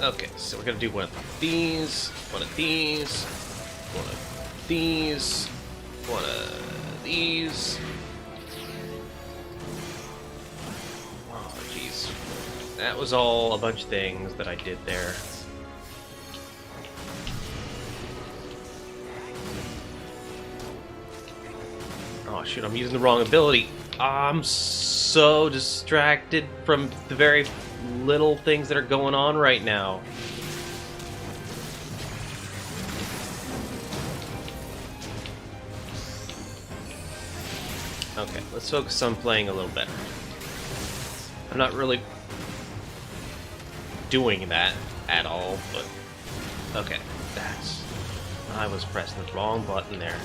Okay, so we're gonna do one of these, one of these, one of these, one of these. Oh, jeez. That was all a bunch of things that I did there. Oh shoot, I'm using the wrong ability. I'm so distracted from the very little things that are going on right now. Okay, let's focus on playing a little better. I'm not really doing that at all, but okay, that's... I was pressing the wrong button there.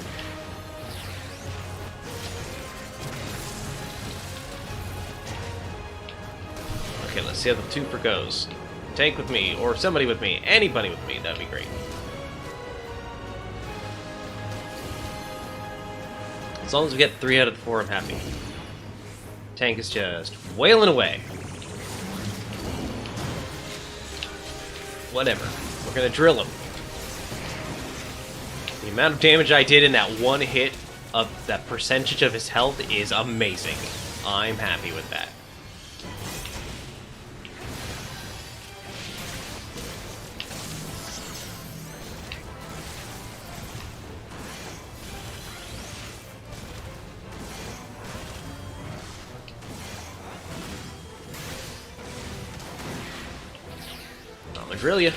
Okay, let's see how the twofer goes. Tank with me, or somebody with me, anybody with me, that'd be great. As long as we get 3 out of the 4, I'm happy. Tank is just wailing away. Whatever. We're gonna drill him. The amount of damage I did in that one hit of that percentage of his health is amazing. I'm happy with that. drill you.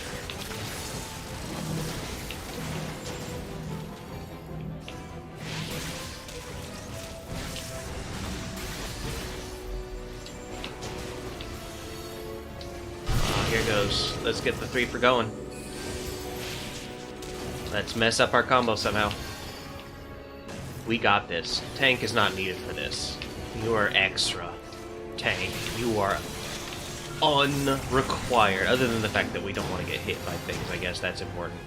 Here goes. Let's get the 3 for going. Let's mess up our combo somehow. We got this. Tank is not needed for this. You are extra. Tank, you are unrequired. Other than the fact that we don't want to get hit by things, I guess that's important.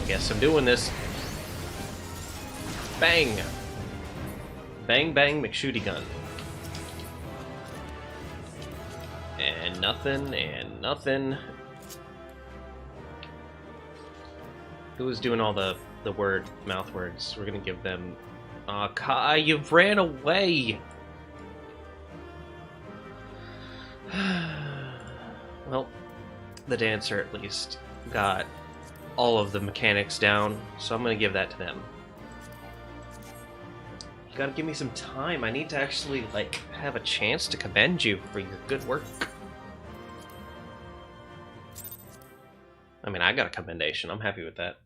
I guess I'm doing this. Bang! Bang bang McShooty gun. And nothing, and nothing. Who was doing all the mouth words? We're gonna give them... Aw, Kai, you ran away! Well, the dancer at least got all of the mechanics down, so I'm gonna give that to them. You gotta give me some time. I need to actually, like, have a chance to commend you for your good work. I mean, I got a commendation. I'm happy with that.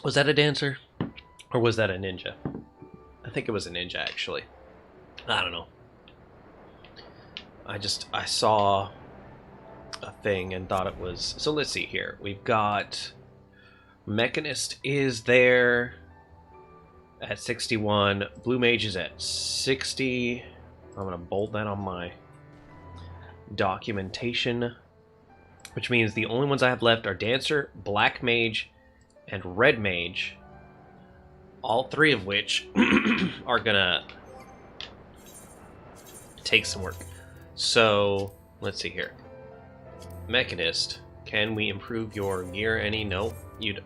Was that a dancer? Or was that a ninja? I think it was a ninja, actually. I don't know. I saw a thing and thought it was... So let's see here. We've got... Mechanist is there at 61. Blue Mage is at 60. I'm going to bold that on my documentation. Which means the only ones I have left are Dancer, Black Mage, and Red Mage. All 3 of which are going to take some work. So, let's see here. Mechanist, can we improve your gear any? No.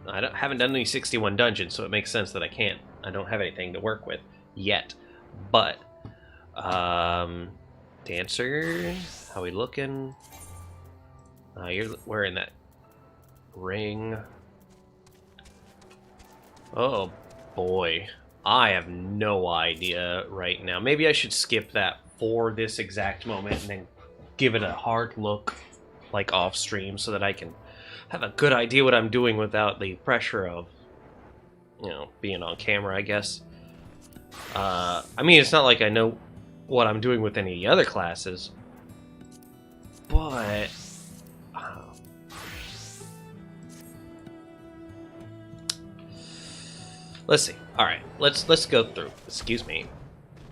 I haven't done any 61 dungeons, so it makes sense that I can't. I don't have anything to work with yet. But, Dancer, how we looking? You're wearing that ring. Oh boy, I have no idea right now. Maybe I should skip that for this exact moment and then give it a hard look, like off stream, so that I can have a good idea what I'm doing without the pressure of, you know, being on camera, I guess. I mean, it's not like I know what I'm doing with any of the other classes, but let's see. All right, let's go through. Excuse me.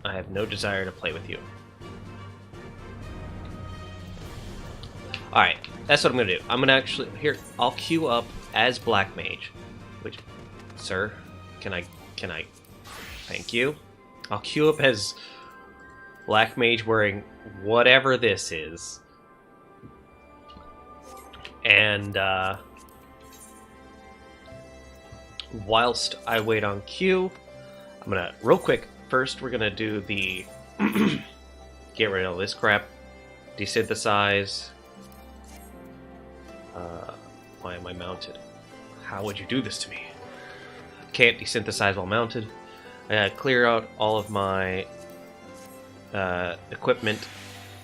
I have no desire to play with you. All right, that's what I'm gonna do. I'm gonna actually I'll queue up as Black Mage. Which, sir, can I? Thank you. I'll queue up as Black Mage wearing whatever this is, and whilst I wait on queue, I'm gonna real quick. First, we're gonna do the get rid of all this crap, desynthesize. Why am I mounted? How would you do this to me? Can't desynthesize while mounted. I gotta clear out all of my equipment.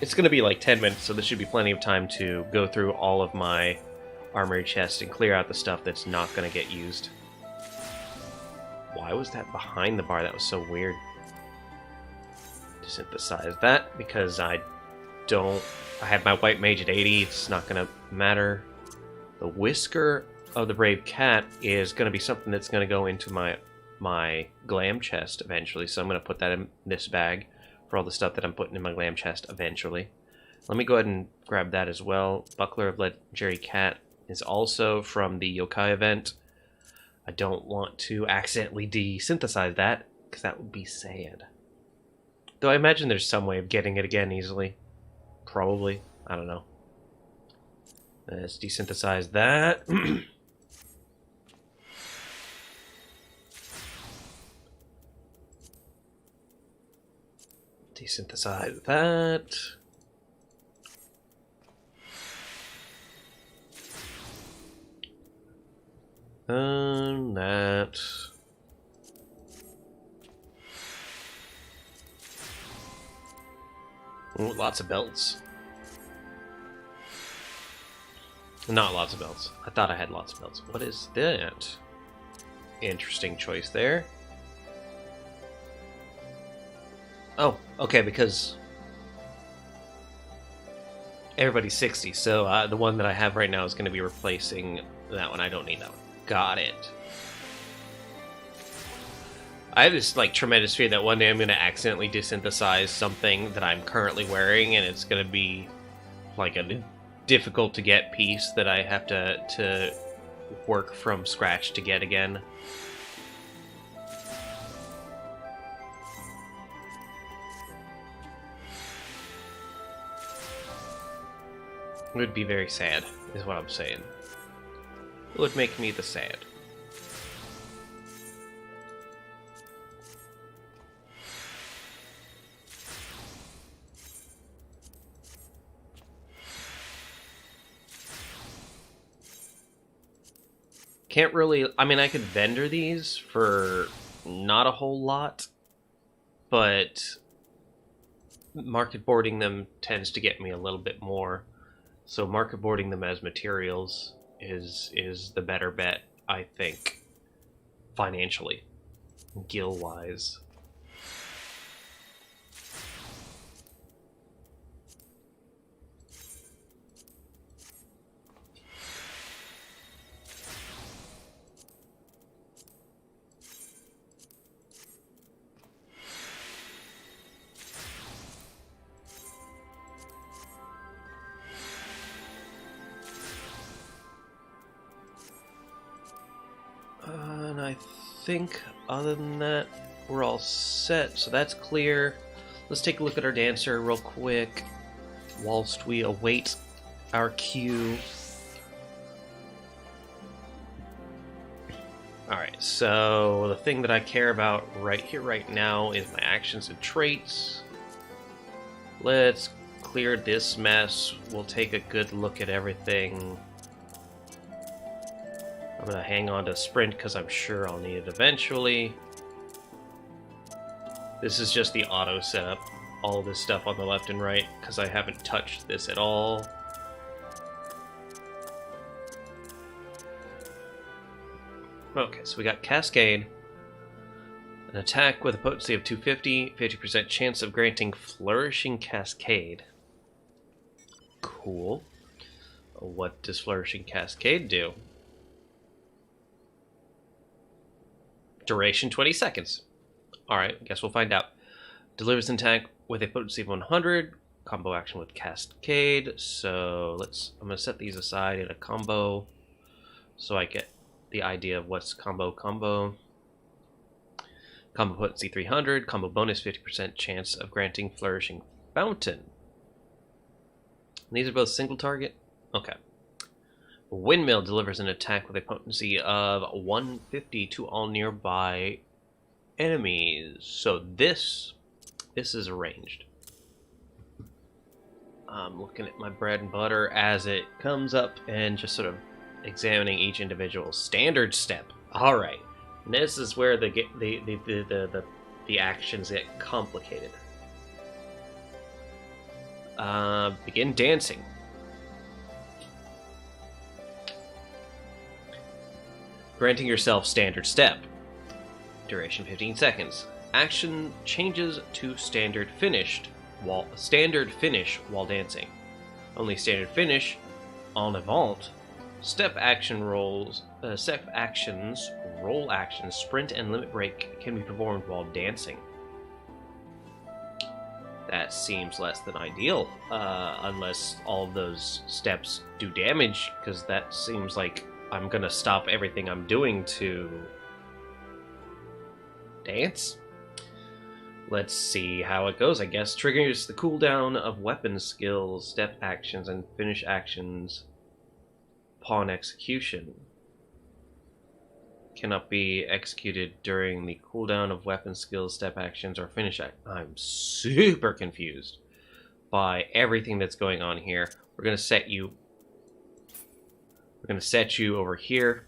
It's gonna be like 10 minutes, so this should be plenty of time to go through all of my armory chest and clear out the stuff that's not gonna get used. Why was that behind the bar? That was so weird. Desynthesize that because I have my white mage at 80. It's not gonna matter. The whisker of the brave cat is gonna be something that's gonna go into my glam chest eventually. So I'm gonna put that in this bag for all the stuff that I'm putting in my glam chest eventually. Let me go ahead and grab that as well. Buckler of Legendary Cat is also from the yokai event. I don't want to accidentally desynthesize that, because that would be sad. Though I imagine there's some way of getting it again easily. Probably. I don't know. Let's desynthesize that. Desynthesize that. That. Ooh, lots of belts. Not lots of belts. I thought I had lots of belts. What is that? Interesting choice there. Oh, okay, because everybody's 60, so the one that I have right now is going to be replacing that one. I don't need that one. Got it. I have this like tremendous fear that one day I'm going to accidentally desynthesize something that I'm currently wearing, and it's going to be like a difficult to get piece that I have to work from scratch to get again. It would be very sad, is what I'm saying. It would make me the sad. Can't really... I mean, I could vendor these for not a whole lot, but market boarding them tends to get me a little bit more. So market boarding them as materials is the better bet, I think, financially, gil-wise. And I think, other than that, we're all set. So that's clear. Let's take a look at our dancer real quick, whilst we await our cue. Alright, so the thing that I care about right here, right now, is my actions and traits. Let's clear this mess. We'll take a good look at everything. I'm going to hang on to sprint because I'm sure I'll need it eventually. This is just the auto setup. All this stuff on the left and right because I haven't touched this at all. Okay, so we got Cascade. An attack with a potency of 250, 50% chance of granting Flourishing Cascade. Cool. What does Flourishing Cascade do? Duration 20 seconds. Alright, guess we'll find out. Delivers an attack with a potency of 100. Combo action with Cascade. So I'm going to set these aside in a combo so I get the idea of what's combo. Combo potency 300. Combo bonus 50% chance of granting Flourishing Fountain. And these are both single target? Okay. Windmill delivers an attack with a potency of 150 to all nearby enemies. So this is ranged. I'm looking at my bread and butter as it comes up and just sort of examining each individual. Standard step. All right. And this is where the actions get complicated. Begin dancing. Granting yourself standard step. Duration 15 seconds. Action changes to standard finish while dancing. Only standard finish en avant. Step actions, roll actions, sprint, and limit break can be performed while dancing. That seems less than ideal, unless all of those steps do damage, because that seems like I'm gonna stop everything I'm doing to dance. Let's see how it goes, I guess. Triggers the cooldown of weapon skills, step actions, and finish actions upon execution. Cannot be executed during the cooldown of weapon skills, step actions, or finish I'm super confused by everything that's going on here. We're gonna set you over here.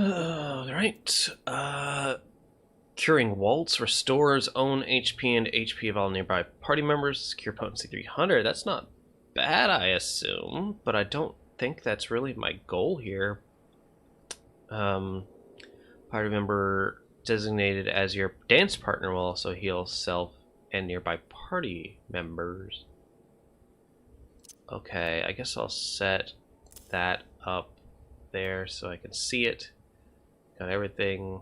Alright. Curing Waltz restores own HP and HP of all nearby party members. Cure potency 300. That's not bad, I assume, but I don't think that's really my goal here. Party member designated as your dance partner will also heal self and nearby party members. Okay, I guess I'll set that up there so I can see it. Got everything.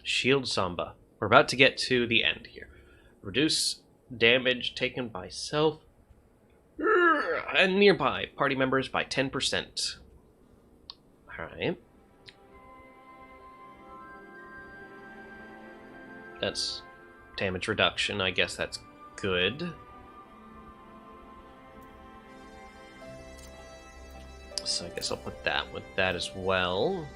Shield Samba. We're about to get to the end here. Reduce damage taken by self and nearby party members by 10%. Alright. That's damage reduction. I guess that's good. So I guess I'll put that with that as well.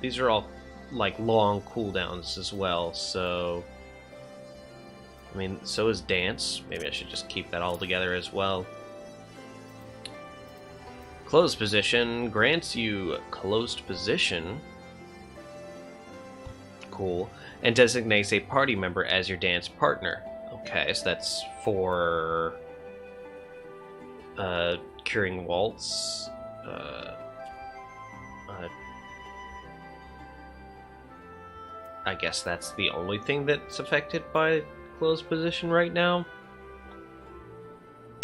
These are all like long cooldowns as well, so I mean, so is dance. Maybe I should just keep that all together as well. Closed position grants you closed position. Cool. And designates a party member as your dance partner. Okay, so that's for curing Waltz. I guess that's the only thing that's affected by closed position right now.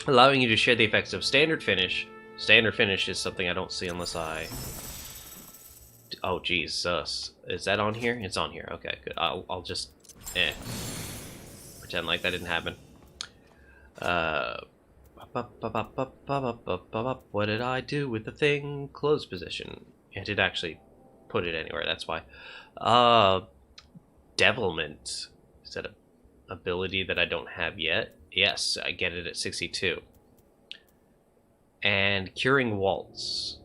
Allowing you to share the effects of standard finish. Standard finish is something I don't see unless I... Oh, Jesus. Is that on here? It's on here. Okay, good. I'll just... pretend like that didn't happen. What did I do with the thing? Closed position. It did actually put it anywhere, that's why. Devilment. Is that an ability that I don't have yet? Yes, I get it at 62. And Curing Waltz.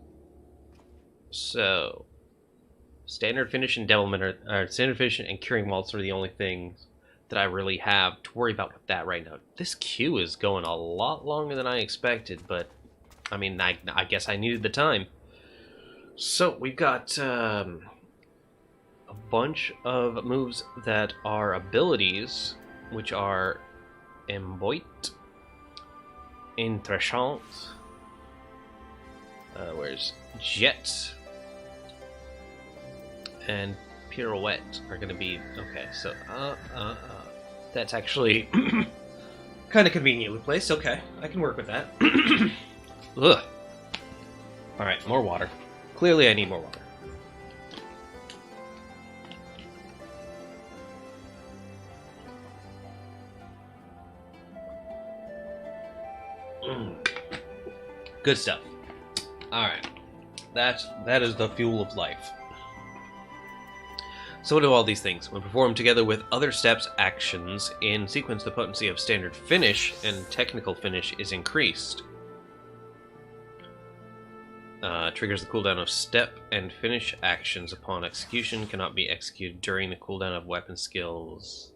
So, Standard Finish and Devilment are Standard Finish and Curing Waltz are the only things that I really have to worry about with that right now. This queue is going a lot longer than I expected, but I mean, I guess I needed the time. So we've got a bunch of moves that are abilities, which are Emboit, Intranchant, where's Jet, and Pirouette are going to be... Okay, so, that's actually kind of conveniently placed. Okay, I can work with that. Ugh. Alright, more water. Clearly I need more water. Good stuff. Alright. That is the fuel of life. So what do all these things? When performed together with other steps, actions, in sequence, the potency of standard finish and technical finish is increased. Triggers the cooldown of step and finish actions upon execution. Cannot be executed during the cooldown of weapon skills.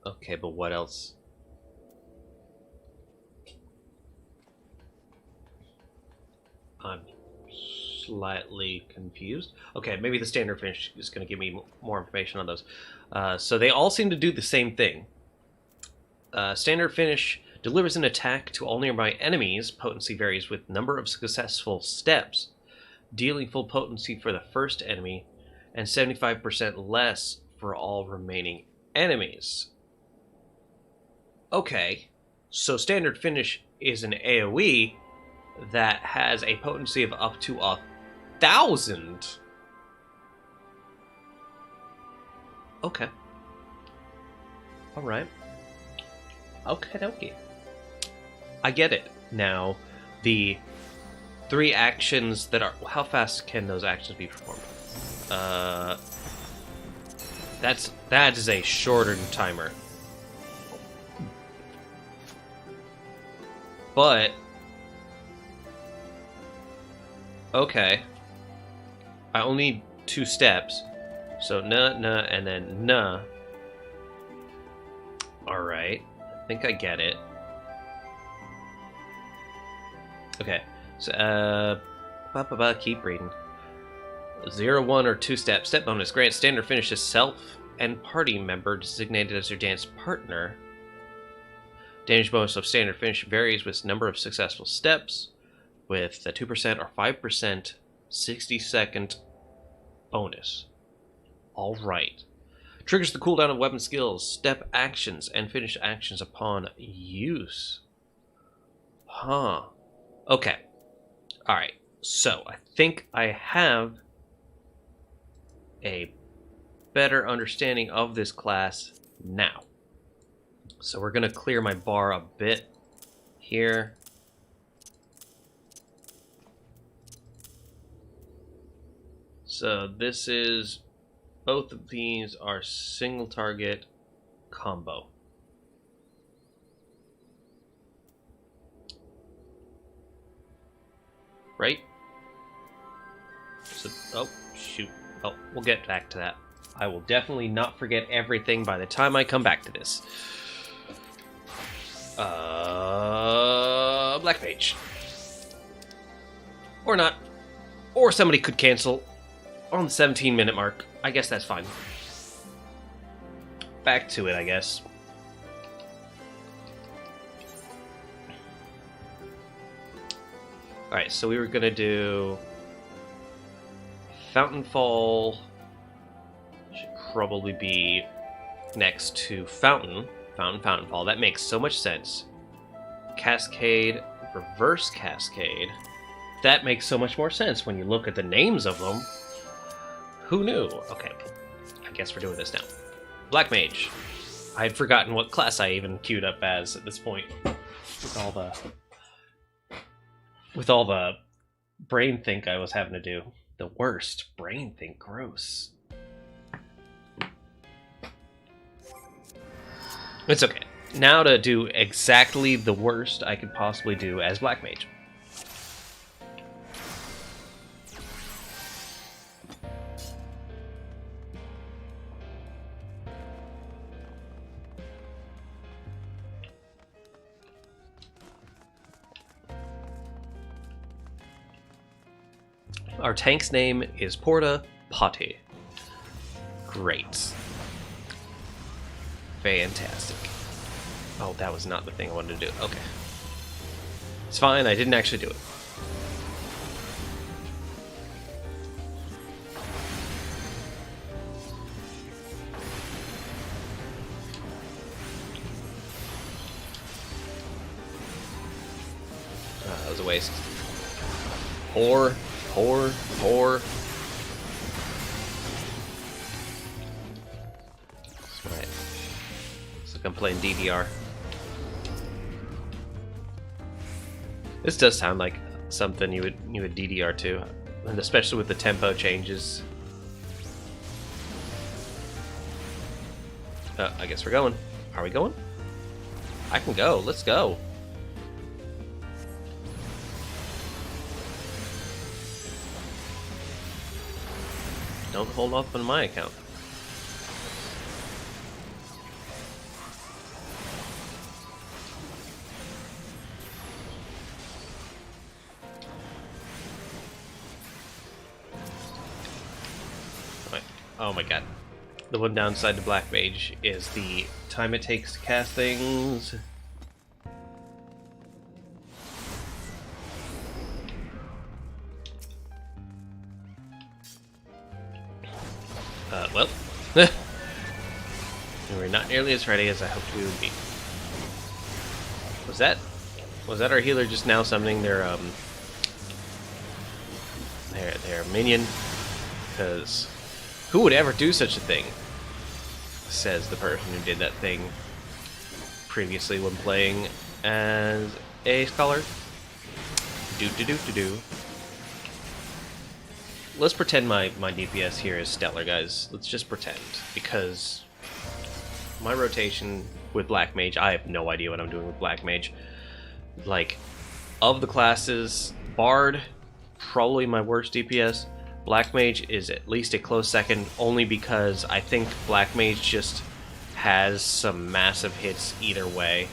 Okay, but what else? I'm slightly confused. Okay, maybe the standard finish is going to give me more information on those. So they all seem to do the same thing. Standard finish delivers an attack to all nearby enemies. Potency varies with number of successful steps, dealing full potency for the first enemy and 75% less for all remaining enemies. Okay, so standard finish is an AoE that has a potency of up to 1,000. Okay. Alright. Okay. I get it. Now, the 3 actions that are... How fast can those actions be performed? That is a shorter timer. But... Okay. I only need 2 steps. So, nah, and then nah. Alright. I think I get it. Okay, so keep reading. 0, 1, or 2 step. Step bonus. Grant standard finish to self and party member designated as your dance partner. Damage bonus of standard finish varies with number of successful steps, with a 2% or 5% 60-second bonus. Alright. Triggers the cooldown of weapon skills, step actions, and finish actions upon use. Huh. Okay. Alright. So, I think I have a better understanding of this class now. So we're going to clear my bar a bit here. So this is, both of these are single target combo. Right? So, oh, shoot. Oh, we'll get back to that. I will definitely not forget everything by the time I come back to this. Black Mage. Or not. Or somebody could cancel on the 17-minute mark. I guess that's fine. Back to it, I guess. Alright, so we were gonna do Fountain Fall. Should probably be next to Fountain Fall. That makes so much sense. Cascade, Reverse Cascade. That makes so much more sense when you look at the names of them. Who knew? Okay, I guess we're doing this now. Black Mage. I had forgotten what class I even queued up as at this point. With all the brain think I was having to do. The worst brain think, gross. It's okay. Now to do exactly the worst I could possibly do as Black Mage. Our tank's name is Porta Potty. Great. Fantastic. Oh, that was not the thing I wanted to do. Okay. It's fine, I didn't actually do it. That was a waste. Poor. Right. Looks like I'm playing DDR. This does sound like something you would DDR to, and especially with the tempo changes. I guess we're going. Are we going? I can go. Let's go. Don't hold off on my account. Right. Oh my god. The one downside to Black Mage is the time it takes to cast things. Well, we're not nearly as ready as I hoped we would be. Was that our healer just now summoning their minion? Because who would ever do such a thing? Says the person who did that thing previously when playing as a scholar. Do. Let's pretend my DPS here is stellar, guys. Let's just pretend, because my rotation with Black Mage, I have no idea what I'm doing with Black Mage. Like, of the classes, Bard, probably my worst DPS. Black Mage is at least a close second, only because I think Black Mage just has some massive hits either way.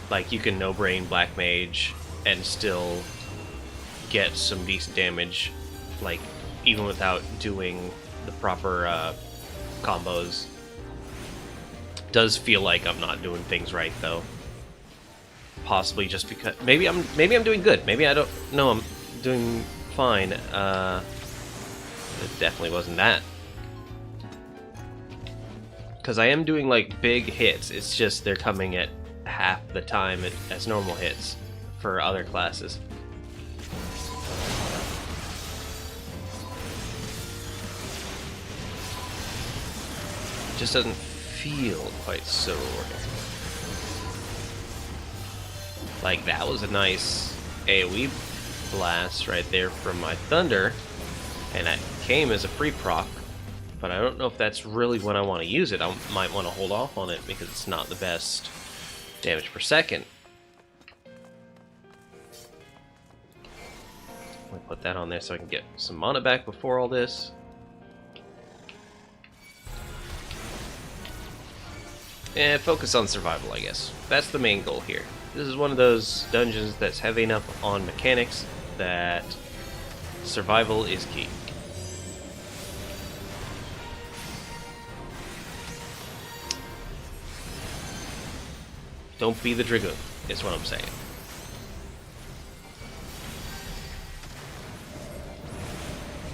Like, you can no-brain Black Mage and still get some decent damage, like, even without doing the proper combos. Does feel like I'm not doing things right, though. Possibly just because... Maybe I'm doing good. Maybe I don't... No, I'm doing fine. It definitely wasn't that. Because I am doing, like, big hits. It's just they're coming at half the time as normal hits for other classes. Just doesn't feel quite so rewarding. Like, that was a nice AoE blast right there from my Thunder, and it came as a free proc, but I don't know if that's really when I want to use it. I might want to hold off on it because it's not the best damage per second. Let me put that on there so I can get some mana back before all this. And focus on survival, I guess. That's the main goal here. This is one of those dungeons that's heavy enough on mechanics that survival is key. Don't be the Dragoon, is what I'm saying.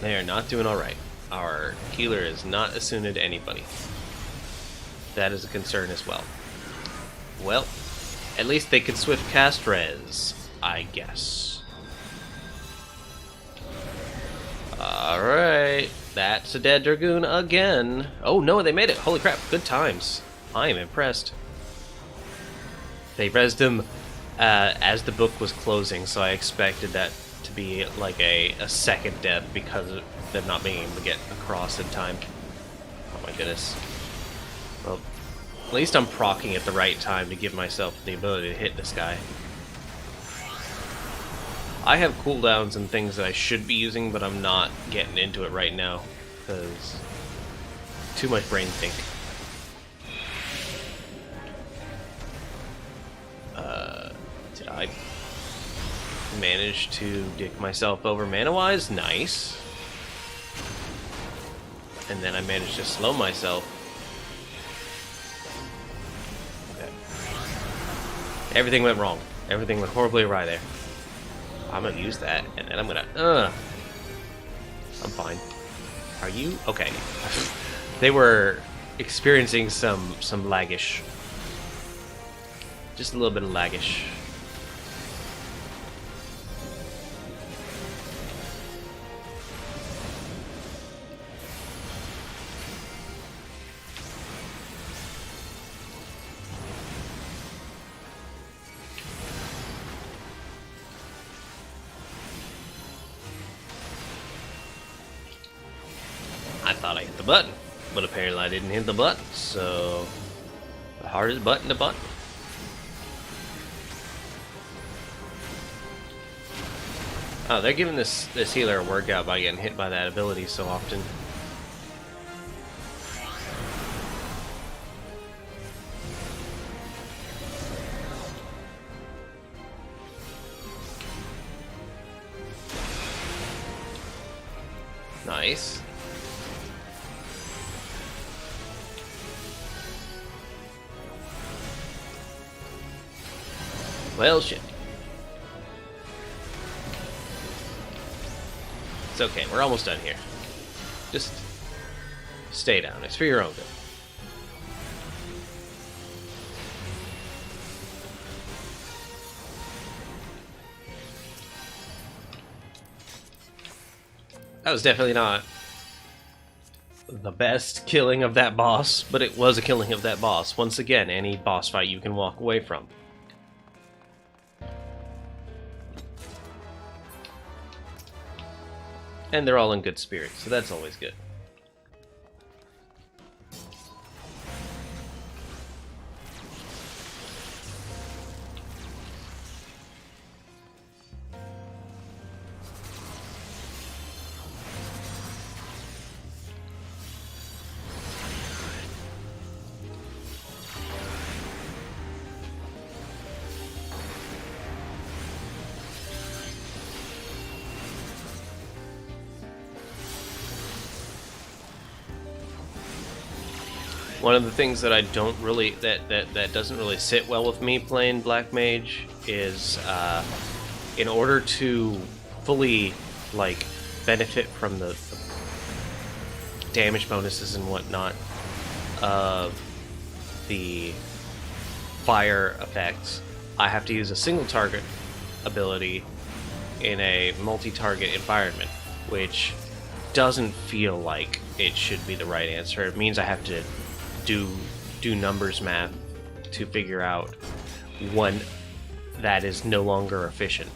They are not doing alright. Our healer is not attuned to anybody. That is a concern as well. Well, at least they could swift cast res, I guess. Alright, that's a dead Dragoon again. Oh no, they made it. Holy crap, good times. I am impressed. They rezzed him as the book was closing, so I expected that to be like a second death because of them not being able to get across in time. Oh my goodness. Well, at least I'm proccing at the right time to give myself the ability to hit this guy. I have cooldowns and things that I should be using, but I'm not getting into it right now because too much brain think. Did I manage to dick myself over mana-wise? Nice. And then I managed to slow myself. Okay. Everything went wrong. Everything went horribly awry there. I'm gonna use that, and then I'm gonna, I'm fine. Are you? Okay. They were experiencing some laggish. Just a little bit of laggish. I thought I hit the button, but apparently I didn't hit the button, so the hardest button to button. Oh, they're giving this healer a workout by getting hit by that ability so often. Nice. Well, shit. It's okay, we're almost done here. Just stay down, it's for your own good. That was definitely not the best killing of that boss, but it was a killing of that boss. Once again, any boss fight you can walk away from. And they're all in good spirits, so that's always good. One of the things that I don't really that doesn't really sit well with me playing Black Mage is in order to fully like benefit from the damage bonuses and whatnot of the fire effects, I have to use a single target ability in a multi-target environment, which doesn't feel like it should be the right answer. It means I have to do numbers math to figure out when that is no longer efficient.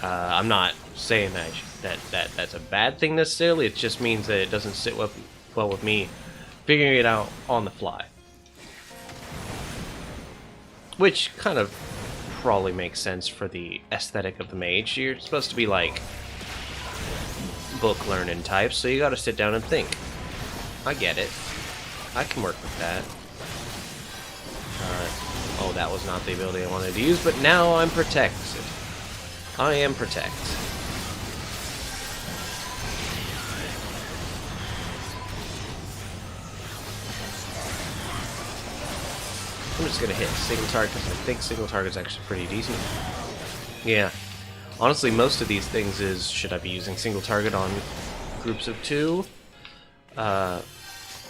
I'm not saying that's a bad thing necessarily. It just means that it doesn't sit well with me figuring it out on the fly, which kind of probably makes sense for the aesthetic of the mage. You're supposed to be like book learning types, so you got to sit down and think. I get it. I can work with that. Oh, that was not the ability I wanted to use, but now I'm protected. I am protect. I'm just gonna hit single target because I think single target is actually pretty decent. Yeah. Honestly, most of these things is, should I be using single target on groups of 2?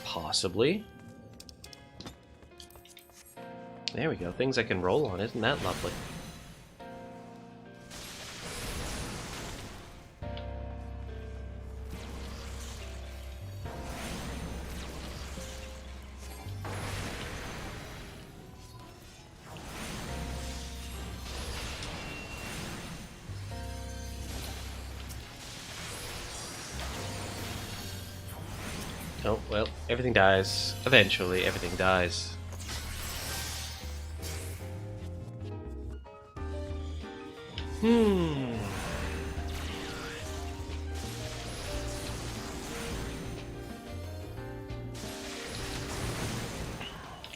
Possibly. There we go. Things I can roll on. Isn't that lovely? Oh, well, everything dies. Eventually, everything dies.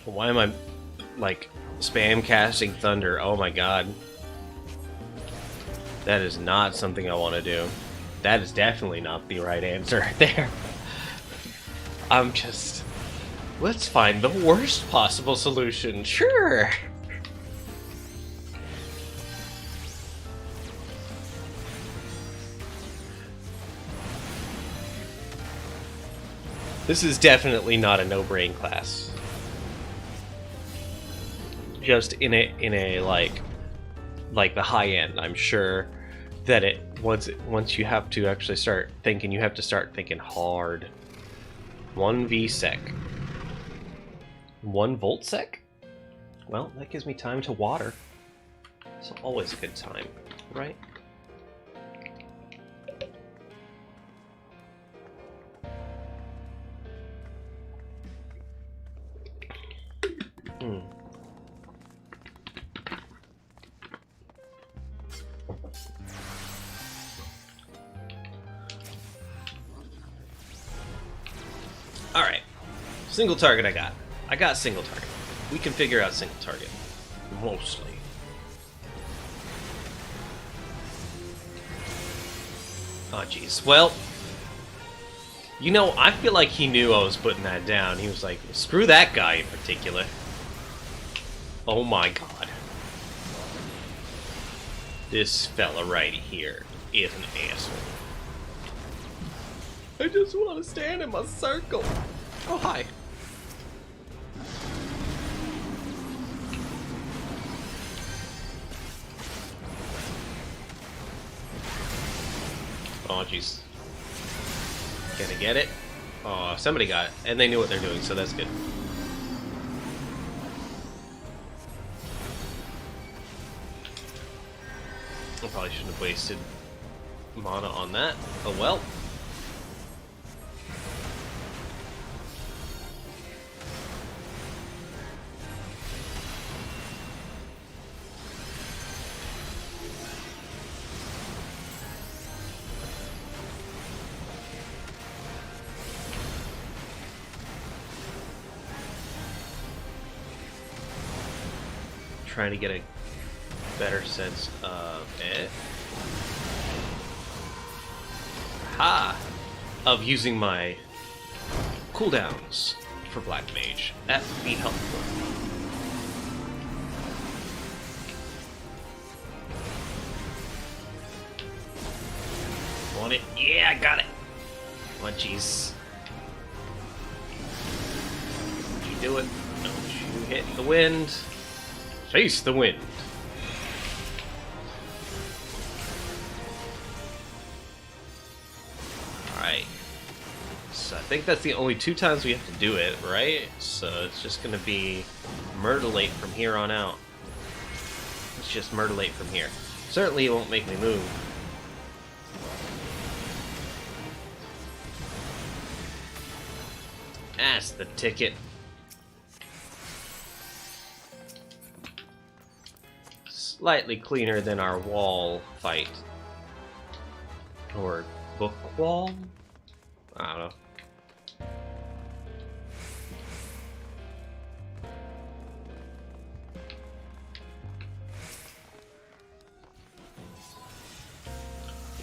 Why am I, like, spam casting Thunder? Oh my god. That is not something I want to do. That is definitely not the right answer right there. I'm just... Let's find the worst possible solution. Sure! This is definitely not a no-brain class. Just in a like the high end, I'm sure that once you have to actually start thinking, you have to start thinking hard. 1 VSEC. 1 voltsec? Well, that gives me time to water. It's always a good time, right? Alright. Single target I got. I got single target. We can figure out single target. Mostly. Oh, jeez. Well, you know, I feel like he knew I was putting that down. He was like, screw that guy in particular. Oh my god. This fella right here is an asshole. I just want to stand in my circle. Oh, hi. Oh, jeez. Gonna get it? Oh, somebody got it. And they knew what they're doing, so that's good. I probably shouldn't have wasted mana on that. Oh well. Trying to get a better sense of it. Of using my cooldowns for Black Mage. That would be helpful. Want it? Yeah, I got it. Oh, jeez. Did you do it? Don't you hit the wind. Face the wind. Alright. So I think that's the only 2 times we have to do it, right? So it's just gonna be Myrtlate from here on out. It's just Myrtlate from here. Certainly it won't make me move. That's the ticket. Slightly cleaner than our wall fight. Or book wall? I don't know.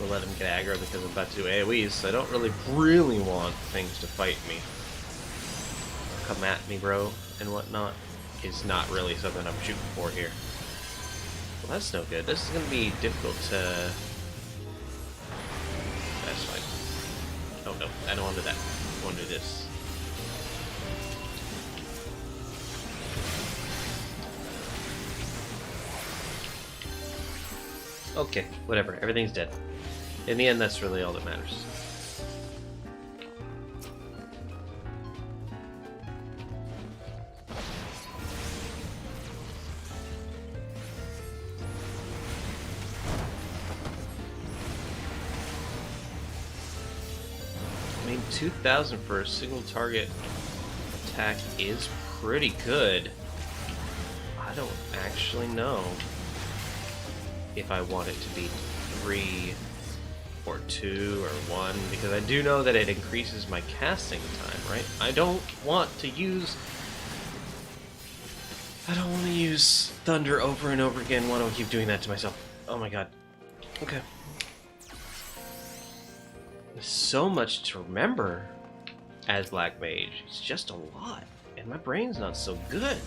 We'll let him get aggro because I'm about to do AoEs, so I don't really want things to fight me. Come at me, bro, and whatnot is not really something I'm shooting for here. Well, that's no good. This is going to be difficult to... That's fine. Oh, no. I don't want to do that. I want to do this. Okay, whatever. Everything's dead. In the end, that's really all that matters. I mean, 2,000 for a single target attack is pretty good. I don't actually know if I want it to be 3 or 2 or 1, because I do know that it increases my casting time, right? I don't want to use Thunder over and over again. Why do I keep doing that to myself? Oh my god. Okay. There's so much to remember as Black Mage. It's just a lot, and my brain's not so good.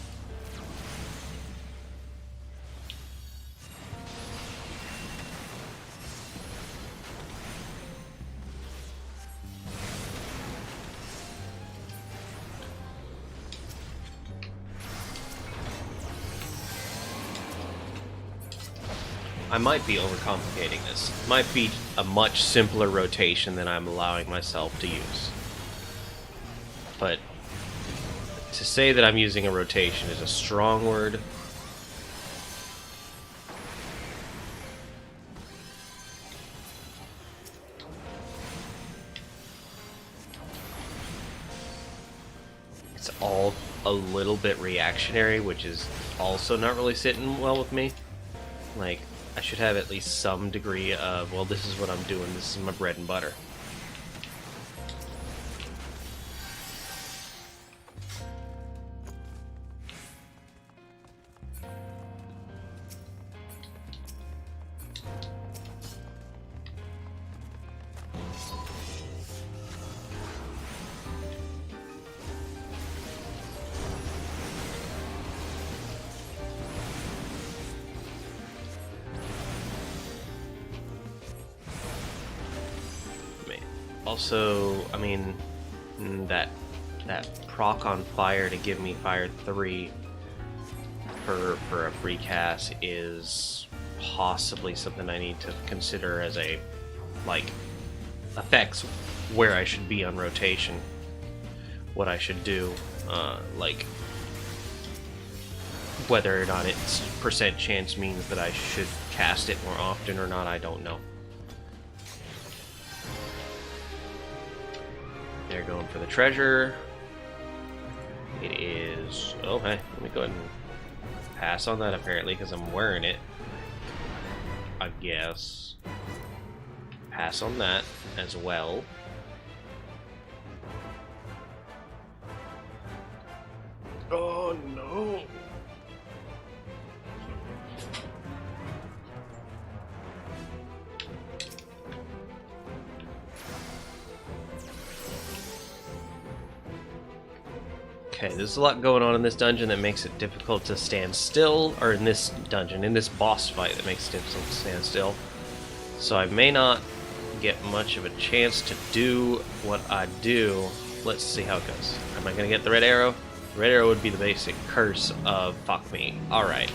I might be overcomplicating this. Might be a much simpler rotation than I'm allowing myself to use. But to say that I'm using a rotation is a strong word. It's all a little bit reactionary, which is also not really sitting well with me. Like, I should have at least some degree of, well, this is what I'm doing, this is my bread and butter. Also, I mean, that proc on fire to give me fire 3 for a free cast is possibly something I need to consider as a, like, affects where I should be on rotation, what I should do, like, whether or not its percent chance means that I should cast it more often or not, I don't know. They're going for the treasure. It is... Oh, hey. Let me go ahead and pass on that, apparently, because I'm wearing it. I guess. Pass on that as well. Oh, no. Okay, there's a lot going on in this dungeon that makes it difficult to stand still, or in this dungeon, in this boss fight that makes it difficult to stand still. So I may not get much of a chance to do what I do. Let's see how it goes. Am I going to get the red arrow? The red arrow would be the basic curse of fuck me. Alright.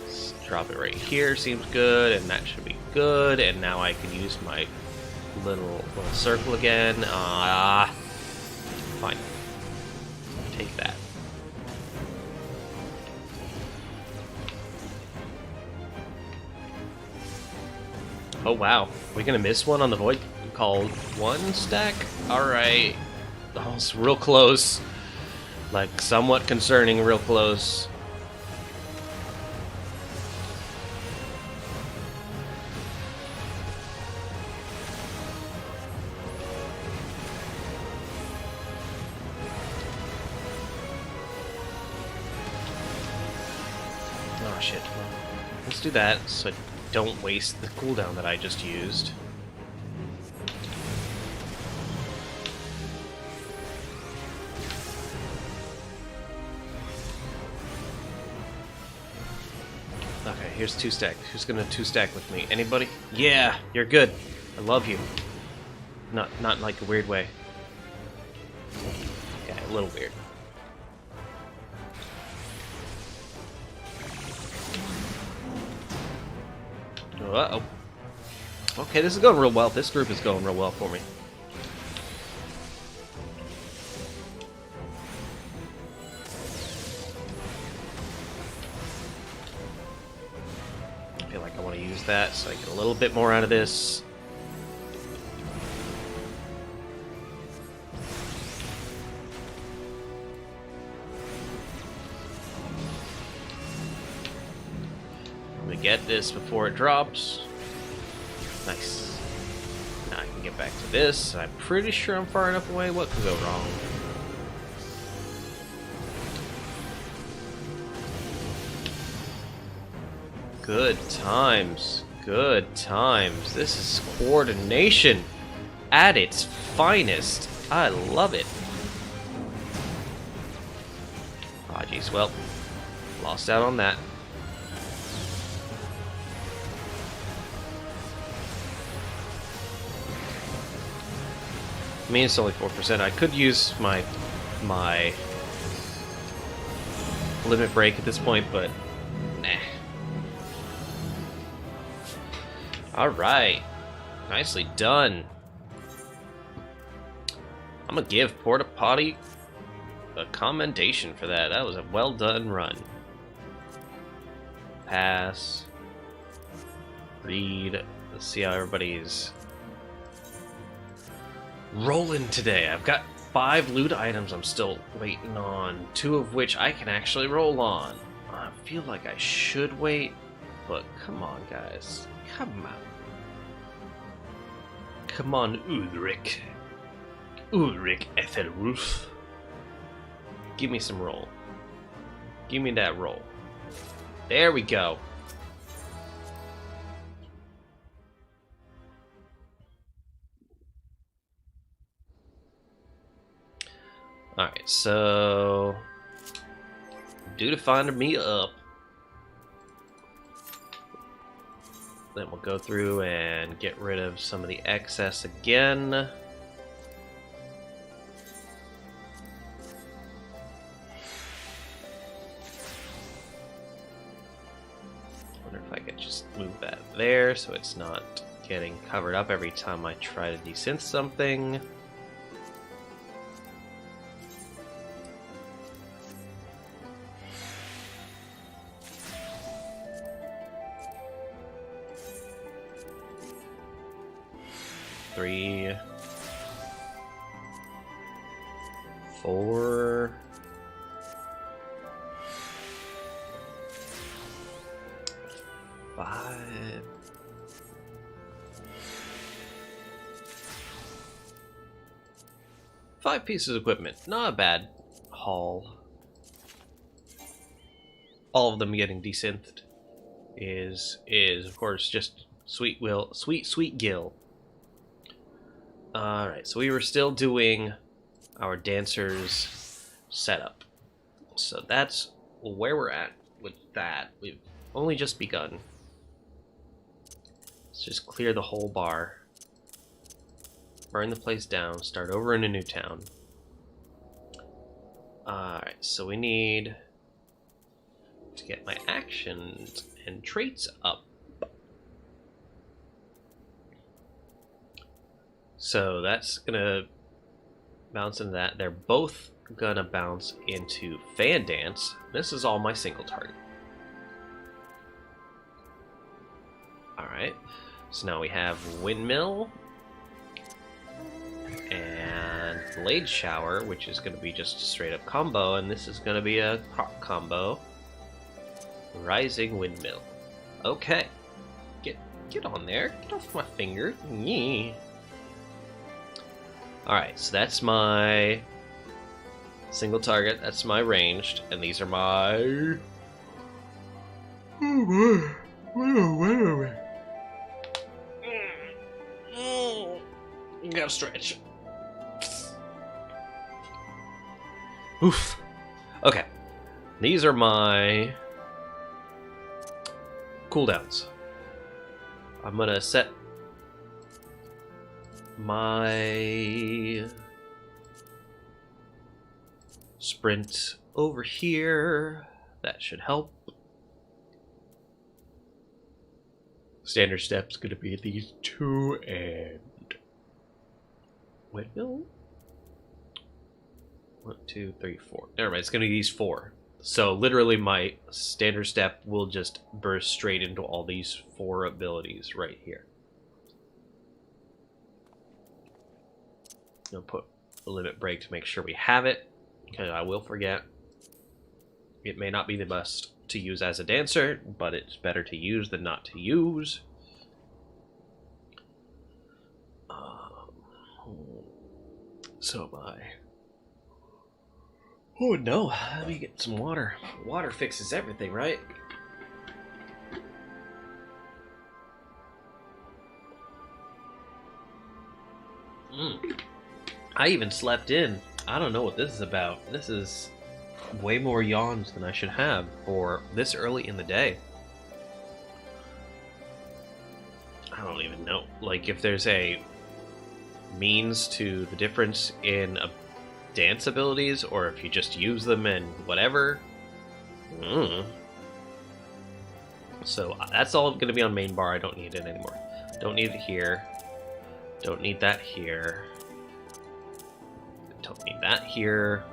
Let's drop it right here, seems good, and that should be good, and now I can use my little circle again. Fine. Take that. Oh wow, we're gonna miss one on the void called one stack? Alright. Oh, it's real close. Like, somewhat concerning, real close. Oh shit. Well, let's do that so I don't waste the cooldown that I just used. Okay, here's 2 stack. Who's gonna 2 stack with me? Anybody? Yeah, you're good. I love you. Not in like a weird way. Yeah, a little weird. Uh-oh. Okay, this is going real well. This group is going real well for me. I feel like I want to use that so I get a little bit more out of this. Get this before it drops. Nice. Now I can get back to this. I'm pretty sure I'm far enough away. What can go wrong? Good times. Good times. This is coordination at its finest. I love it. Ah, jeez. Well, lost out on that. I mean, it's only 4%. I could use my limit break at this point, but nah. Alright. Nicely done. I'm gonna give Porta Potty a commendation for that. That was a well done run. Pass. Read. Let's see how everybody's rolling today. I've got 5 loot items I'm still waiting on, 2 of which I can actually roll on. I feel like I should wait, but come on, guys. Come on. Come on, Ulrich. Ulrich Ethelwulf. Give me some roll. Give me that roll. There we go. Alright, so due to find me up. Then we'll go through and get rid of some of the excess again. Wonder if I could just move that there so it's not getting covered up every time I try to desynth something. Three, 4, 5. 5 pieces of equipment. Not a bad haul. All of them getting desynthed is of course just sweet Gil. Alright, so we were still doing our dancers setup. So that's where we're at with that. We've only just begun. Let's just clear the whole bar. Burn the place down. Start over in a new town. Alright, so we need to get my actions and traits up. So that's gonna bounce into that. They're both gonna bounce into fan dance. This is all my single target. Alright, so now we have windmill and blade shower, which is gonna be just a straight up combo, and this is gonna be a prop combo. Rising windmill. Okay. Get on there. Get off my finger. Yeah. Alright, so that's my single target, that's my ranged, and these are my... You gotta stretch. Oof. Okay. These are my cooldowns. I'm gonna set my sprint over here. That should help. Standard step's gonna be these two and windmill. 1, 2, 3, 4. Never mind, it's gonna be these 4. So literally my standard step will just burst straight into all these 4 abilities right here. I'll put a limit break to make sure we have it, because I will forget. It may not be the best to use as a dancer, but it's better to use than not to use. So am I. Oh no, let me get some water. Water fixes everything, right? I even slept in. I don't know what this is about. This is way more yawns than I should have for this early in the day. I don't even know. Like, if there's a means to the difference in dance abilities, or if you just use them and whatever. So that's all going to be on main bar. I don't need it anymore. Don't need it here. Don't need that here. Don't need that here.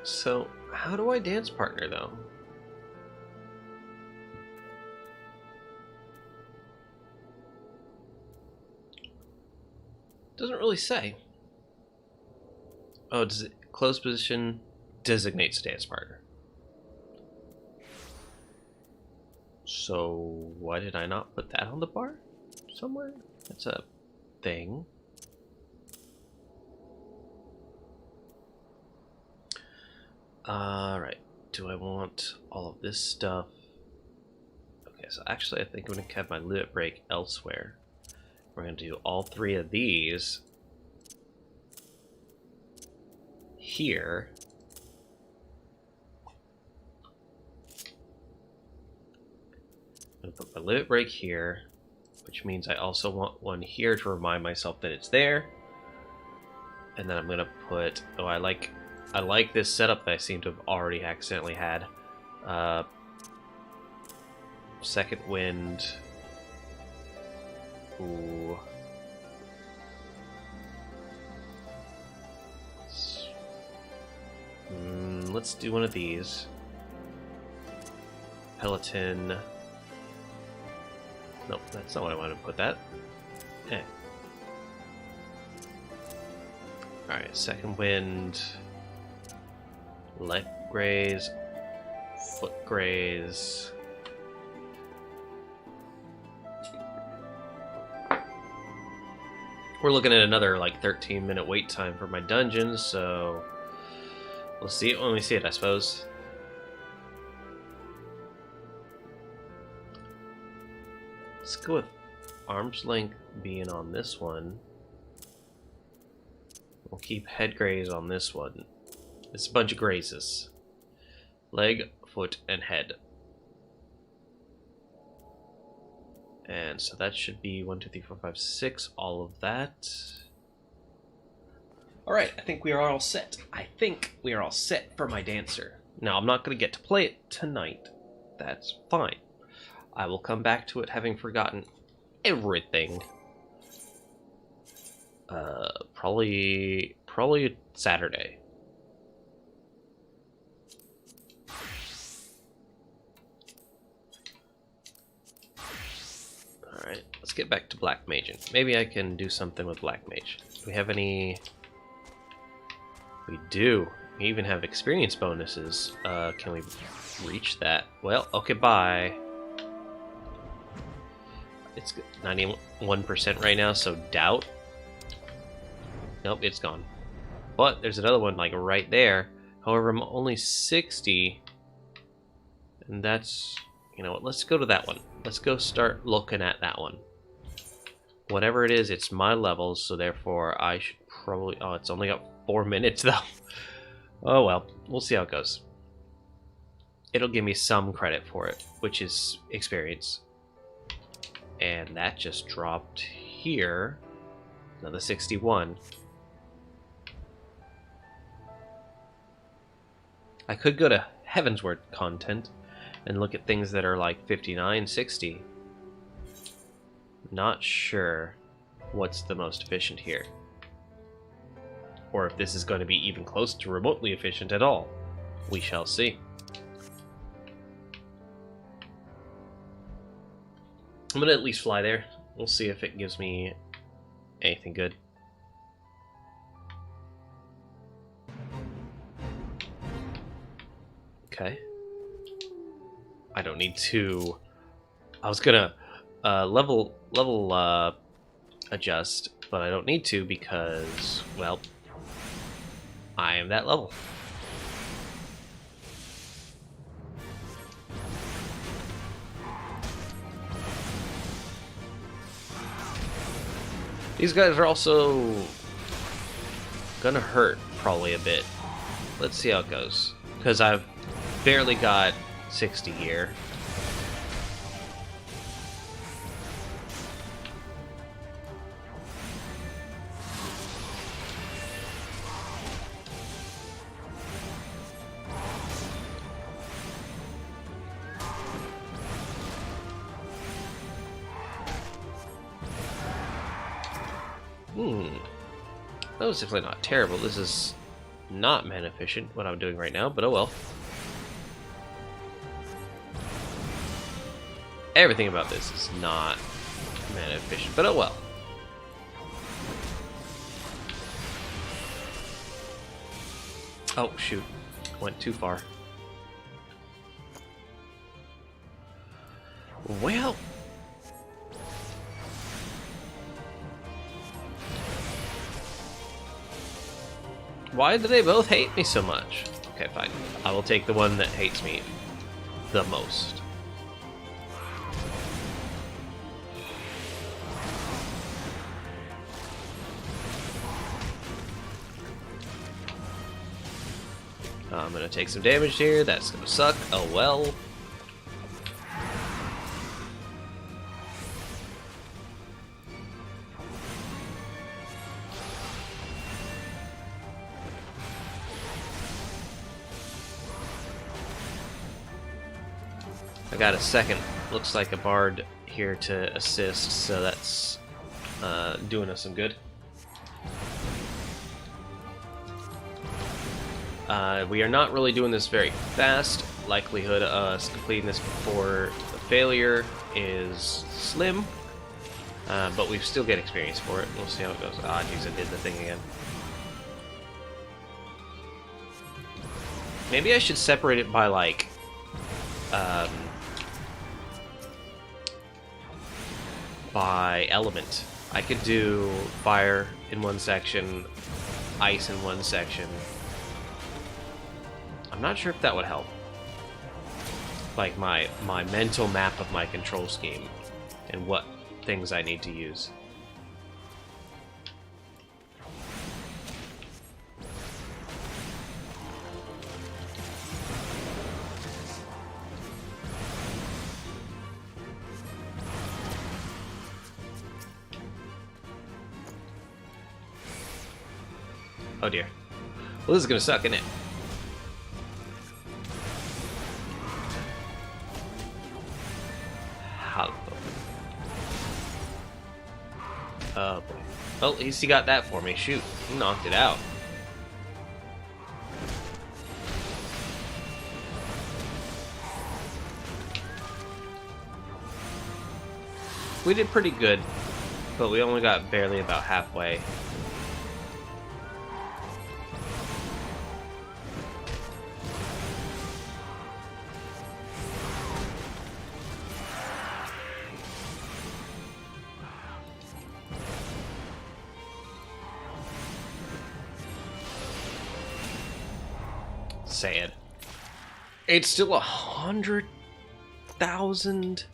So, how do I dance partner, though? Doesn't really say. Oh, does it close position designates dance partner? So why did I not put that on the bar somewhere? That's a thing. Alright, do I want all of this stuff? Okay, so actually I think I'm going to have my limit break elsewhere. We're going to do all 3 of these here. I'm going to put my limit break here, which means I also want one here to remind myself that it's there. And then I'm going to put... Oh, I like this setup that I seem to have already accidentally had. Second wind... Ooh. Let's do one of these. Peloton. Nope, that's not what I wanted to put that. Eh. Alright, second wind. Leg graze. Foot graze. We're looking at another like 13-minute wait time for my dungeons, so we'll see it when we see it, I suppose. Let's go with arm's length being on this one. We'll keep head graze on this one. It's a bunch of grazes. Leg, foot, and head. And so that should be 1, 2, 3, 4, 5, 6, all of that. Alright, I think we are all set. I think we are all set for my dancer. Now, I'm not going to get to play it tonight. That's fine. I will come back to it having forgotten everything. Probably Saturday. Alright, let's get back to Black Mage. Maybe I can do something with Black Mage. Do we have any... We do. We even have experience bonuses. Can we reach that? Well, okay, bye. It's 91% right now, so doubt. Nope, it's gone. But there's another one, like, right there. However, I'm only 60. And that's... You know what, let's go to that one. Let's go start looking at that one. Whatever it is, it's my levels, so therefore I should probably... Oh, it's only got 4 minutes, though. Oh, well. We'll see how it goes. It'll give me some credit for it, which is experience. And that just dropped here. Another 61. I could go to Heavensward content and look at things that are like 59, 60. Not sure what's the most efficient here. Or if this is going to be even close to remotely efficient at all. We shall see. I'm going to at least fly there. We'll see if it gives me anything good. Okay. I don't need to... I was gonna level adjust, but I don't need to because, well, I am that level. These guys are also gonna hurt probably a bit. Let's see how it goes, because I've barely got 60 here. That was definitely not terrible. This is not mana efficient, what I'm doing right now, but oh well. Everything about this is not mana efficient, but oh well. Oh, shoot. Went too far. Well... Why do they both hate me so much? Okay, fine. I will take the one that hates me the most. I'm gonna take some damage here. That's gonna suck. Oh well. I got a second, looks like a bard here to assist, so that's doing us some good. We are not really doing this very fast. Likelihood of us completing this before the failure is slim, but we still get experience for it. We'll see how it goes. Ah, jeez, I did the thing again. Maybe I should separate it by, like, by element. I could do fire in one section, ice in one section. I'm not sure if that would help. Like my mental map of my control scheme. and what things I need to use. Oh dear. Well, this is gonna suck, isn't it? Hello. Oh boy. Well, at least he got that for me. Shoot, he knocked it out. We did pretty good, but we only got barely about halfway. Sad. It's still 100,000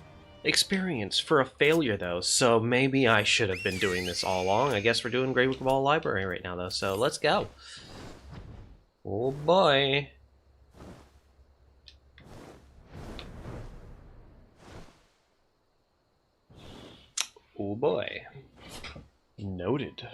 experience for a failure, though, so maybe I should have been doing this all along. I guess we're doing Great Ball Library right now, though, so let's go. Oh boy. Oh boy. Noted.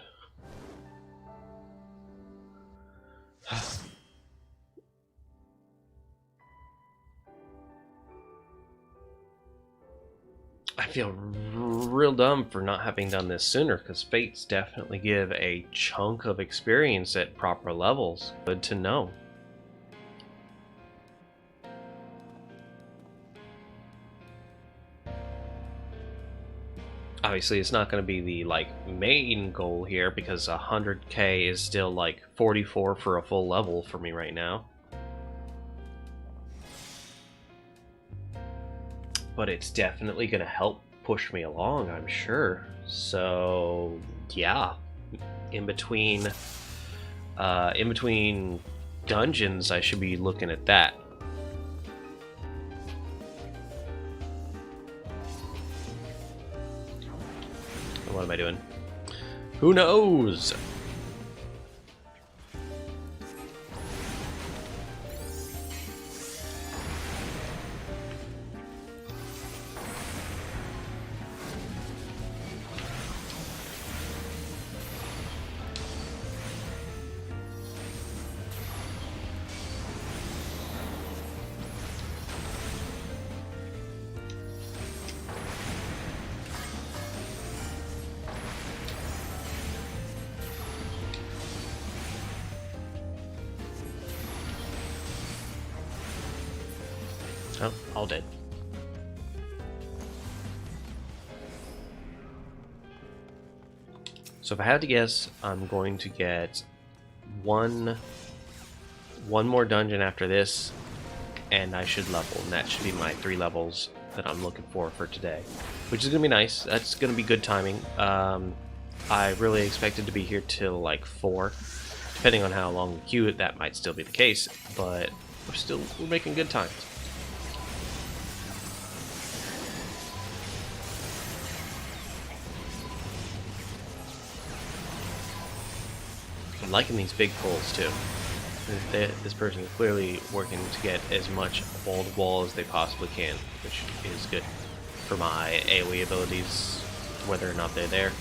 I feel real dumb for not having done this sooner, because Fates definitely give a chunk of experience at proper levels. Good to know. Obviously, it's not going to be the main goal here, because 100k is still 44 for a full level for me right now. But it's definitely going to help push me along, I'm sure. So yeah, in between dungeons, I should be looking at that. What am I doing? Who knows? Oh, all dead. So if I had to guess, I'm going to get one more dungeon after this, and I should level, and that should be my 3 levels that I'm looking for today, which is gonna be nice. That's gonna be good timing. I really expected to be here till 4, depending on how long the queue. That might still be the case, but we're making good times. I'm liking these big pulls too. This person is clearly working to get as much wall to wall as they possibly can, which is good for my AoE abilities, whether or not they're there.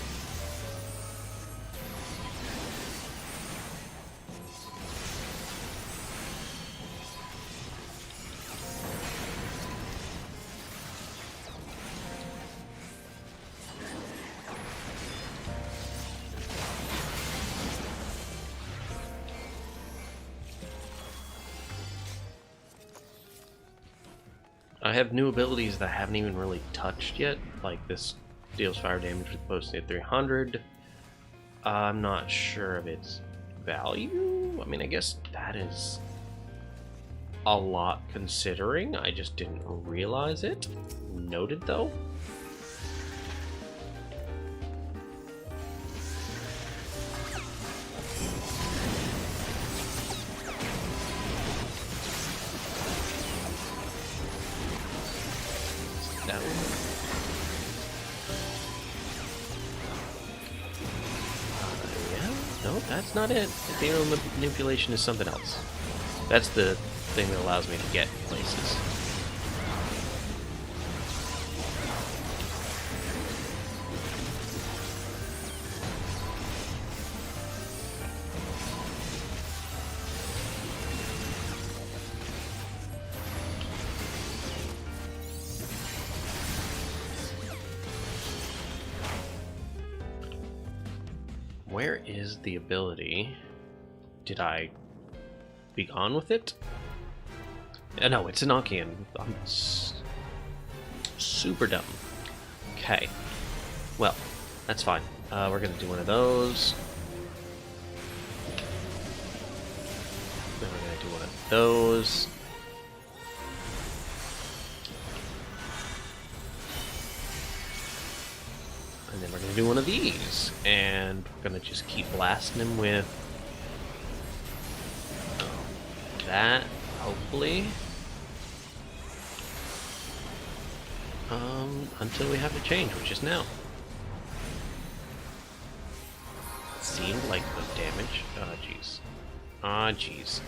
I have new abilities that I haven't even really touched yet, like this deals fire damage with posted 300. I'm not sure of its value. I mean, I guess that is a lot considering. I just didn't realize it. Noted though. No, that's not it. Data manipulation is something else. That's the thing that allows me to get places. Where is the ability? Did I be gone with it? No, it's an Enochian. I'm super dumb. Okay. Well, that's fine. We're gonna do one of those. Then we're gonna do one of those. And then we're gonna do one of these. And we're gonna just keep blasting him with that, hopefully. Until we have to change, which is now. It seemed like good damage. Oh, jeez. Ah, jeez.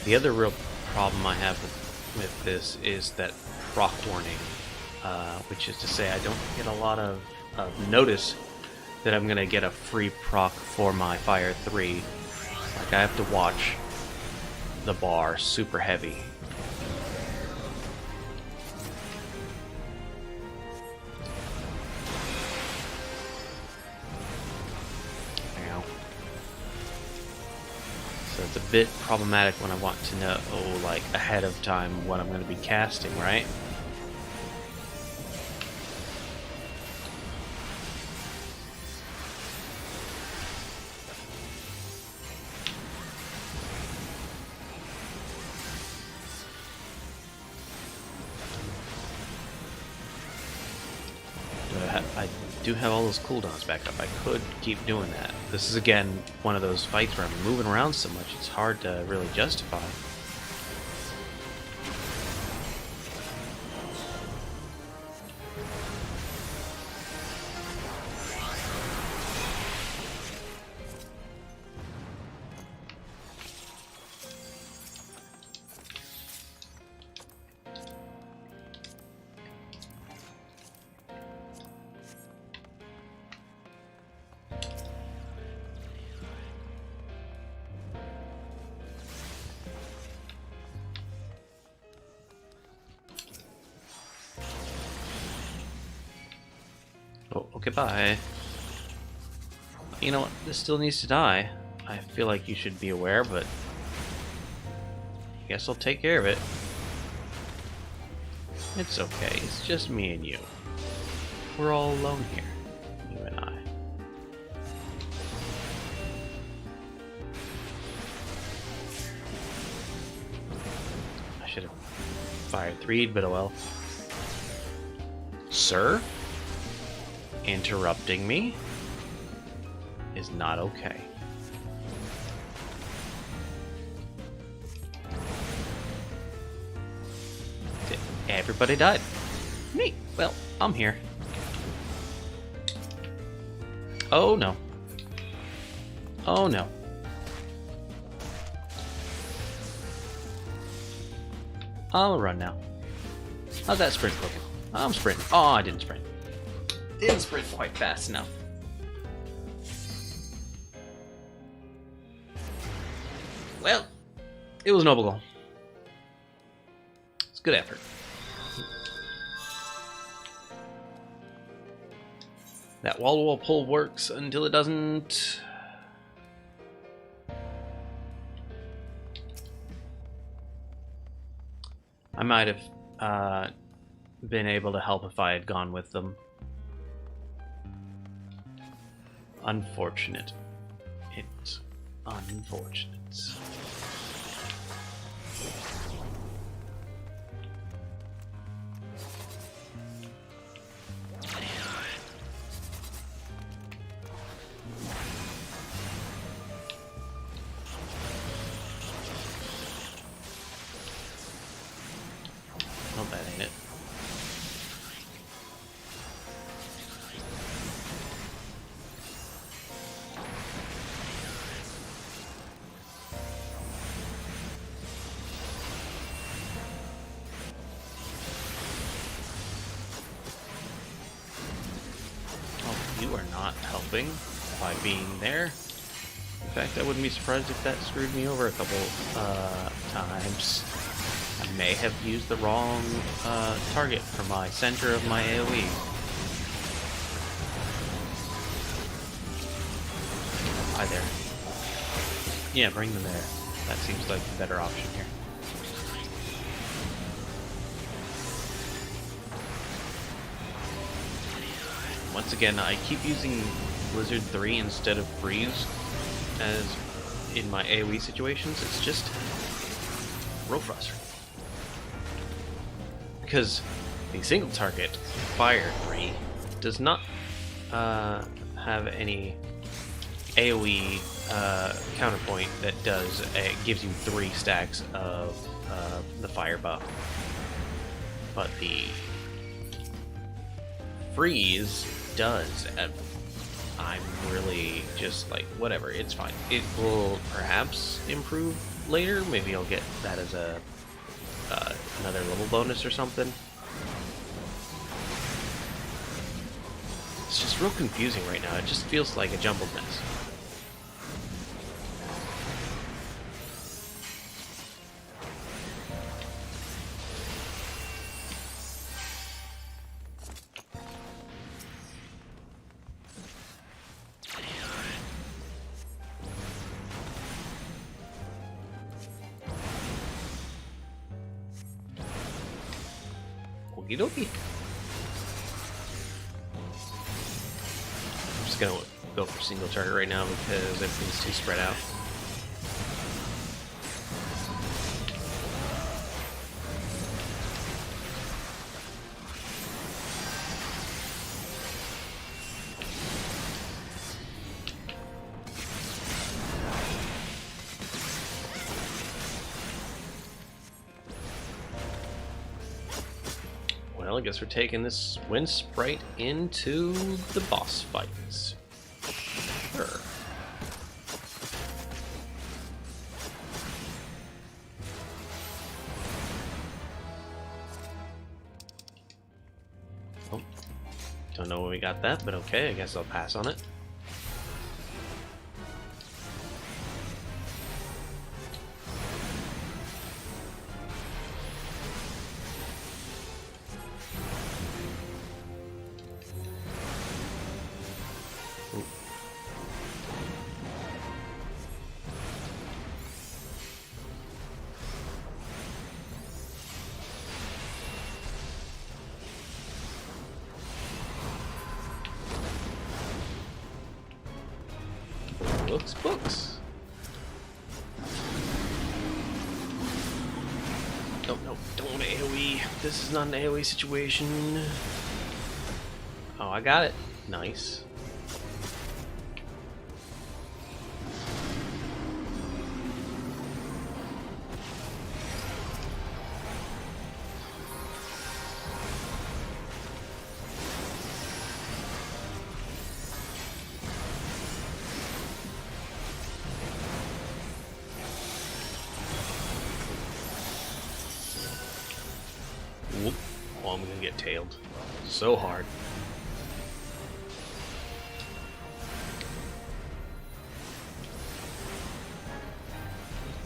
The other real problem I have with this is that proc warning, which is to say I don't get a lot of notice that I'm going to get a free proc for my Fire 3. Like, I have to watch the bar super heavy. So it's a bit problematic when I want to know, like, ahead of time what I'm going to be casting, right? I do have all those cooldowns back up. I could keep doing that. This is, again, one of those fights where I'm moving around so much it's hard to really justify. Oh, okay, bye. You know what? This still needs to die. I feel like you should be aware, but I guess I'll take care of it. It's okay. It's just me and you. We're all alone here. You and I. I should have fired 3'd, but oh well. Sir? Interrupting me is not okay. Everybody died. Neat. Well, I'm here. Oh no. Oh no. I'll run now. How's that sprint looking? I'm sprinting. Oh, I didn't sprint. Didn't sprint quite fast enough. Well, it was a noble goal. It's good effort. That wall-to-wall pull works until it doesn't. I might have been able to help if I had gone with them. Unfortunate. It's unfortunate. Oh, that ain't it. Oh, you are not helping by being there. In fact, I wouldn't be surprised if that screwed me over a couple times. I may have used the wrong target for my center of my AoE. Hi there. Yeah, bring them there. That seems like the better option here. Once again, I keep using Blizzard 3 instead of Freeze as in my AoE situations. It's just real frustrating. Because the single target Fire 3 does not have any AoE counterpoint that gives you 3 stacks of the fire buff. But the Freeze does. I'm really just like, whatever, it's fine. It will perhaps improve later. Maybe I'll get that as a another level bonus or something. It's just real confusing right now. It just feels like a jumbled mess. Okie dokie. I'm just gonna go for single target right now because everything's too spread out. Well, I guess we're taking this wind sprite into the boss fights. Sure. Oh, don't know when we got that, but okay, I guess I'll pass on it. Books. No, don't want to AoE. This is not an AoE situation. Oh, I got it. Nice. Whoop. Oh, I'm gonna get tailed. So hard.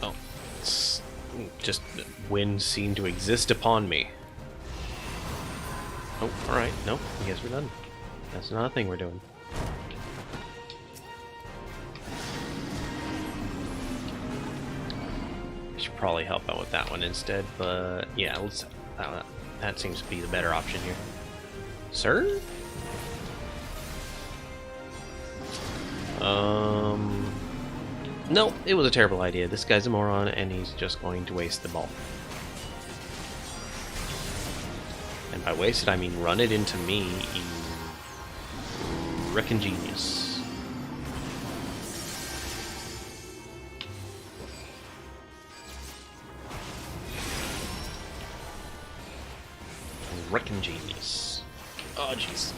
Oh. Just wind seemed to exist upon me. Oh, alright. Nope. I guess we're done. That's not a thing we're doing. I should probably help out with that one instead, but yeah, let's That seems to be the better option here. Sir? No, it was a terrible idea. This guy's a moron, and he's just going to waste the ball. And by waste it, I mean run it into me, you frickin' genius. Frickin' genius. Oh, jeez.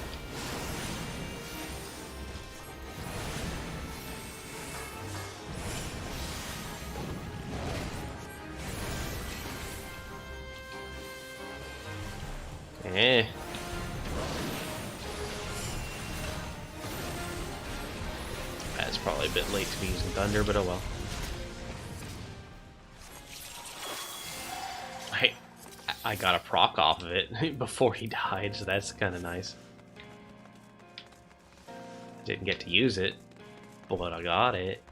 Eh. That's probably a bit late to be using Thunder, but oh well. I got a proc off of it before he died, so that's kind of nice. Didn't get to use it, but I got it.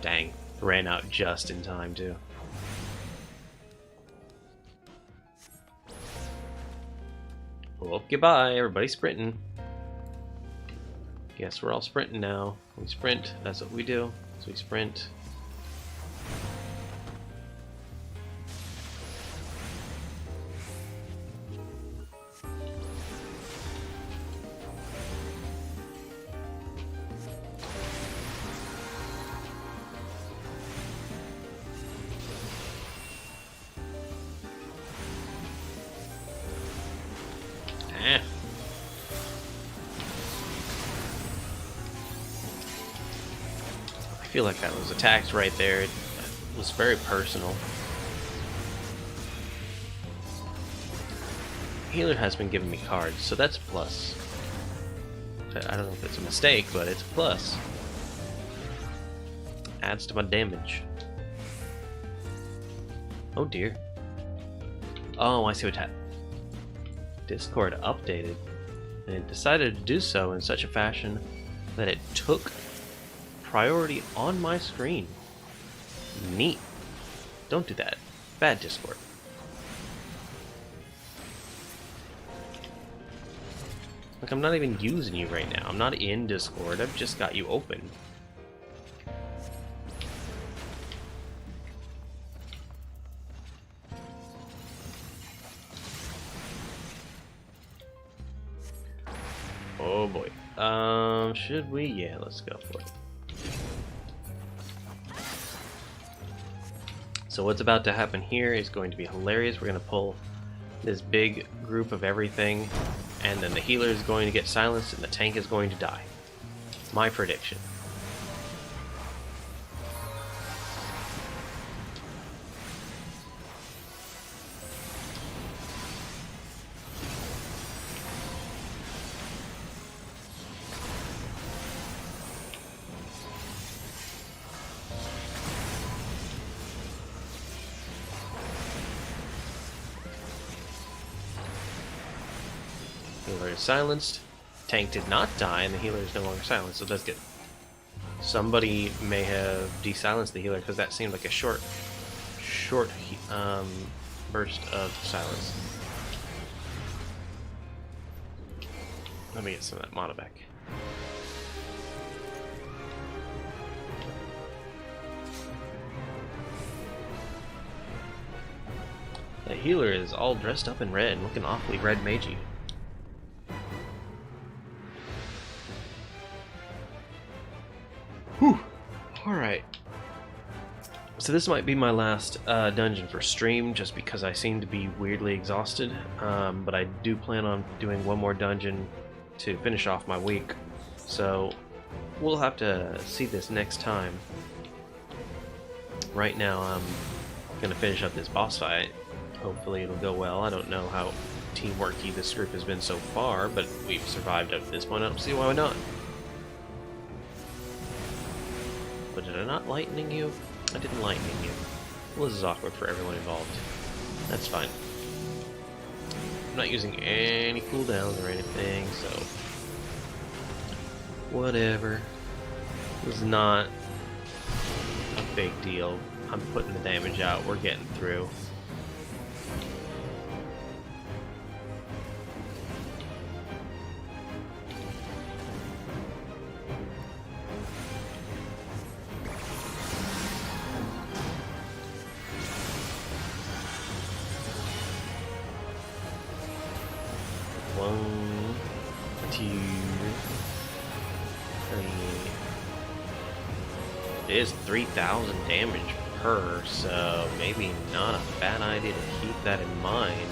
Dang, ran out just in time too. Well, goodbye, everybody sprinting. Guess we're all sprinting now. We sprint, that's what we do. So we sprint. I feel like I was attacked right there. It was very personal. Healer has been giving me cards, so that's a plus. I don't know if it's a mistake, but it's a plus. Adds to my damage. Oh dear. Oh, I see what happened. Discord updated, and it decided to do so in such a fashion that it took priority on my screen. Neat. Don't do that. Bad Discord. Like, I'm not even using you right now. I'm not in Discord. I've just got you open. Oh boy. Should we? Yeah, let's go for it. So what's about to happen here is going to be hilarious. We're going to pull this big group of everything, and then the healer is going to get silenced and the tank is going to die. My prediction. Healer is silenced. Tank did not die, and the healer is no longer silenced, so that's good. Somebody may have de-silenced the healer because that seemed like a short burst of silence. Let me get some of that mana back. The healer is all dressed up in red, looking awfully red magey. Whew. Alright. So this might be my last dungeon for stream, just because I seem to be weirdly exhausted. But I do plan on doing one more dungeon to finish off my week. So we'll have to see this next time. Right now I'm going to finish up this boss fight. Hopefully it'll go well. I don't know how teamworky this group has been so far, but we've survived up to this point. I don't see why not. But did I not lightning you? I didn't lightning you. Well, this is awkward for everyone involved. That's fine. I'm not using any cooldowns or anything, so whatever. This is not a big deal. I'm putting the damage out. We're getting through. One, two, three. It is 3,000 damage per, so maybe not a bad idea to keep that in mind.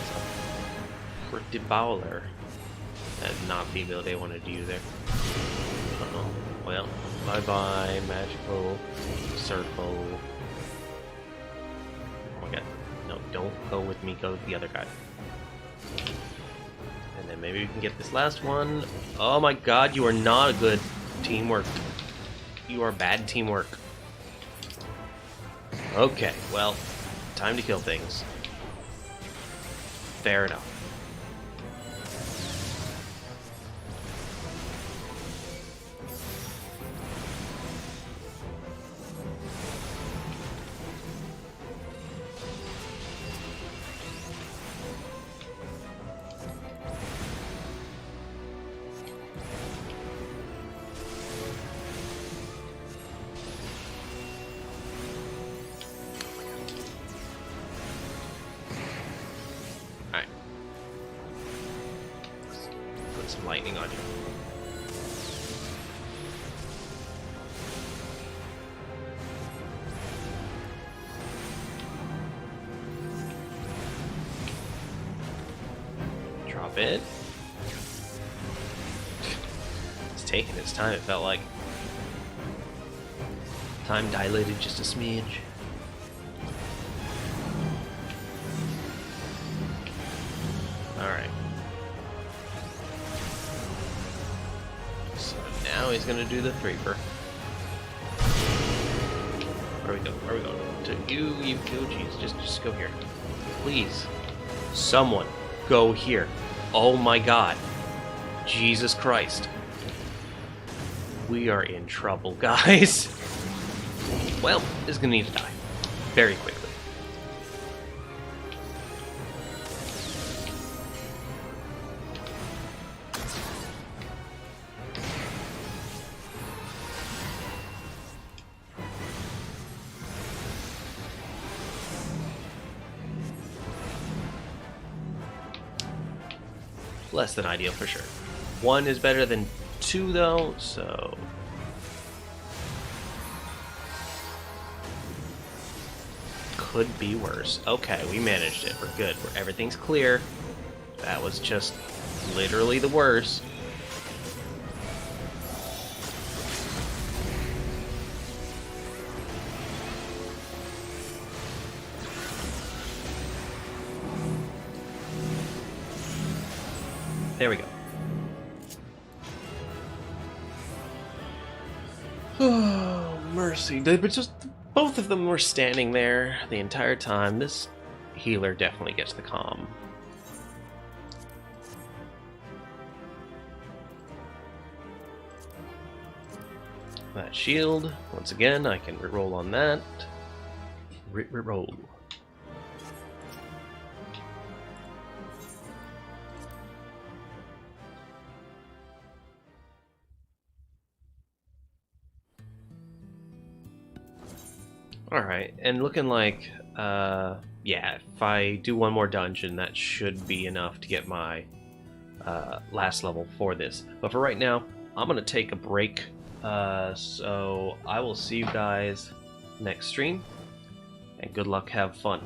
It's a pretty bowler. That'd not be the ability I wanted to use there. Uh-oh. Well, bye-bye, magical circle. Oh my god. No, don't go with me, go with the other guy. And then maybe we can get this last one. Oh my god, you are not a good teamwork. You are bad teamwork. Okay, well, time to kill things. Fair enough. Some lightning on you. Drop it. It's taking its time, it felt like. Time dilated just a smidge. Alright. Now he's gonna do the threeper. Where are we going? Where are we going? To you, jeez, just go here. Please. Someone, go here. Oh my god. Jesus Christ. We are in trouble, guys. Well, this is gonna need to die. Very quickly. Less than ideal for sure. 1 is better than 2 though, so... Could be worse. Okay, we managed it. We're good. Everything's clear. That was just literally the worst. There we go. Oh, mercy. But just both of them were standing there the entire time. This healer definitely gets the calm. That shield, once again, I can reroll on that. Reroll. Alright, and looking like, yeah, if I do one more dungeon, that should be enough to get my last level for this. But for right now, I'm going to take a break, so I will see you guys next stream, and good luck, have fun.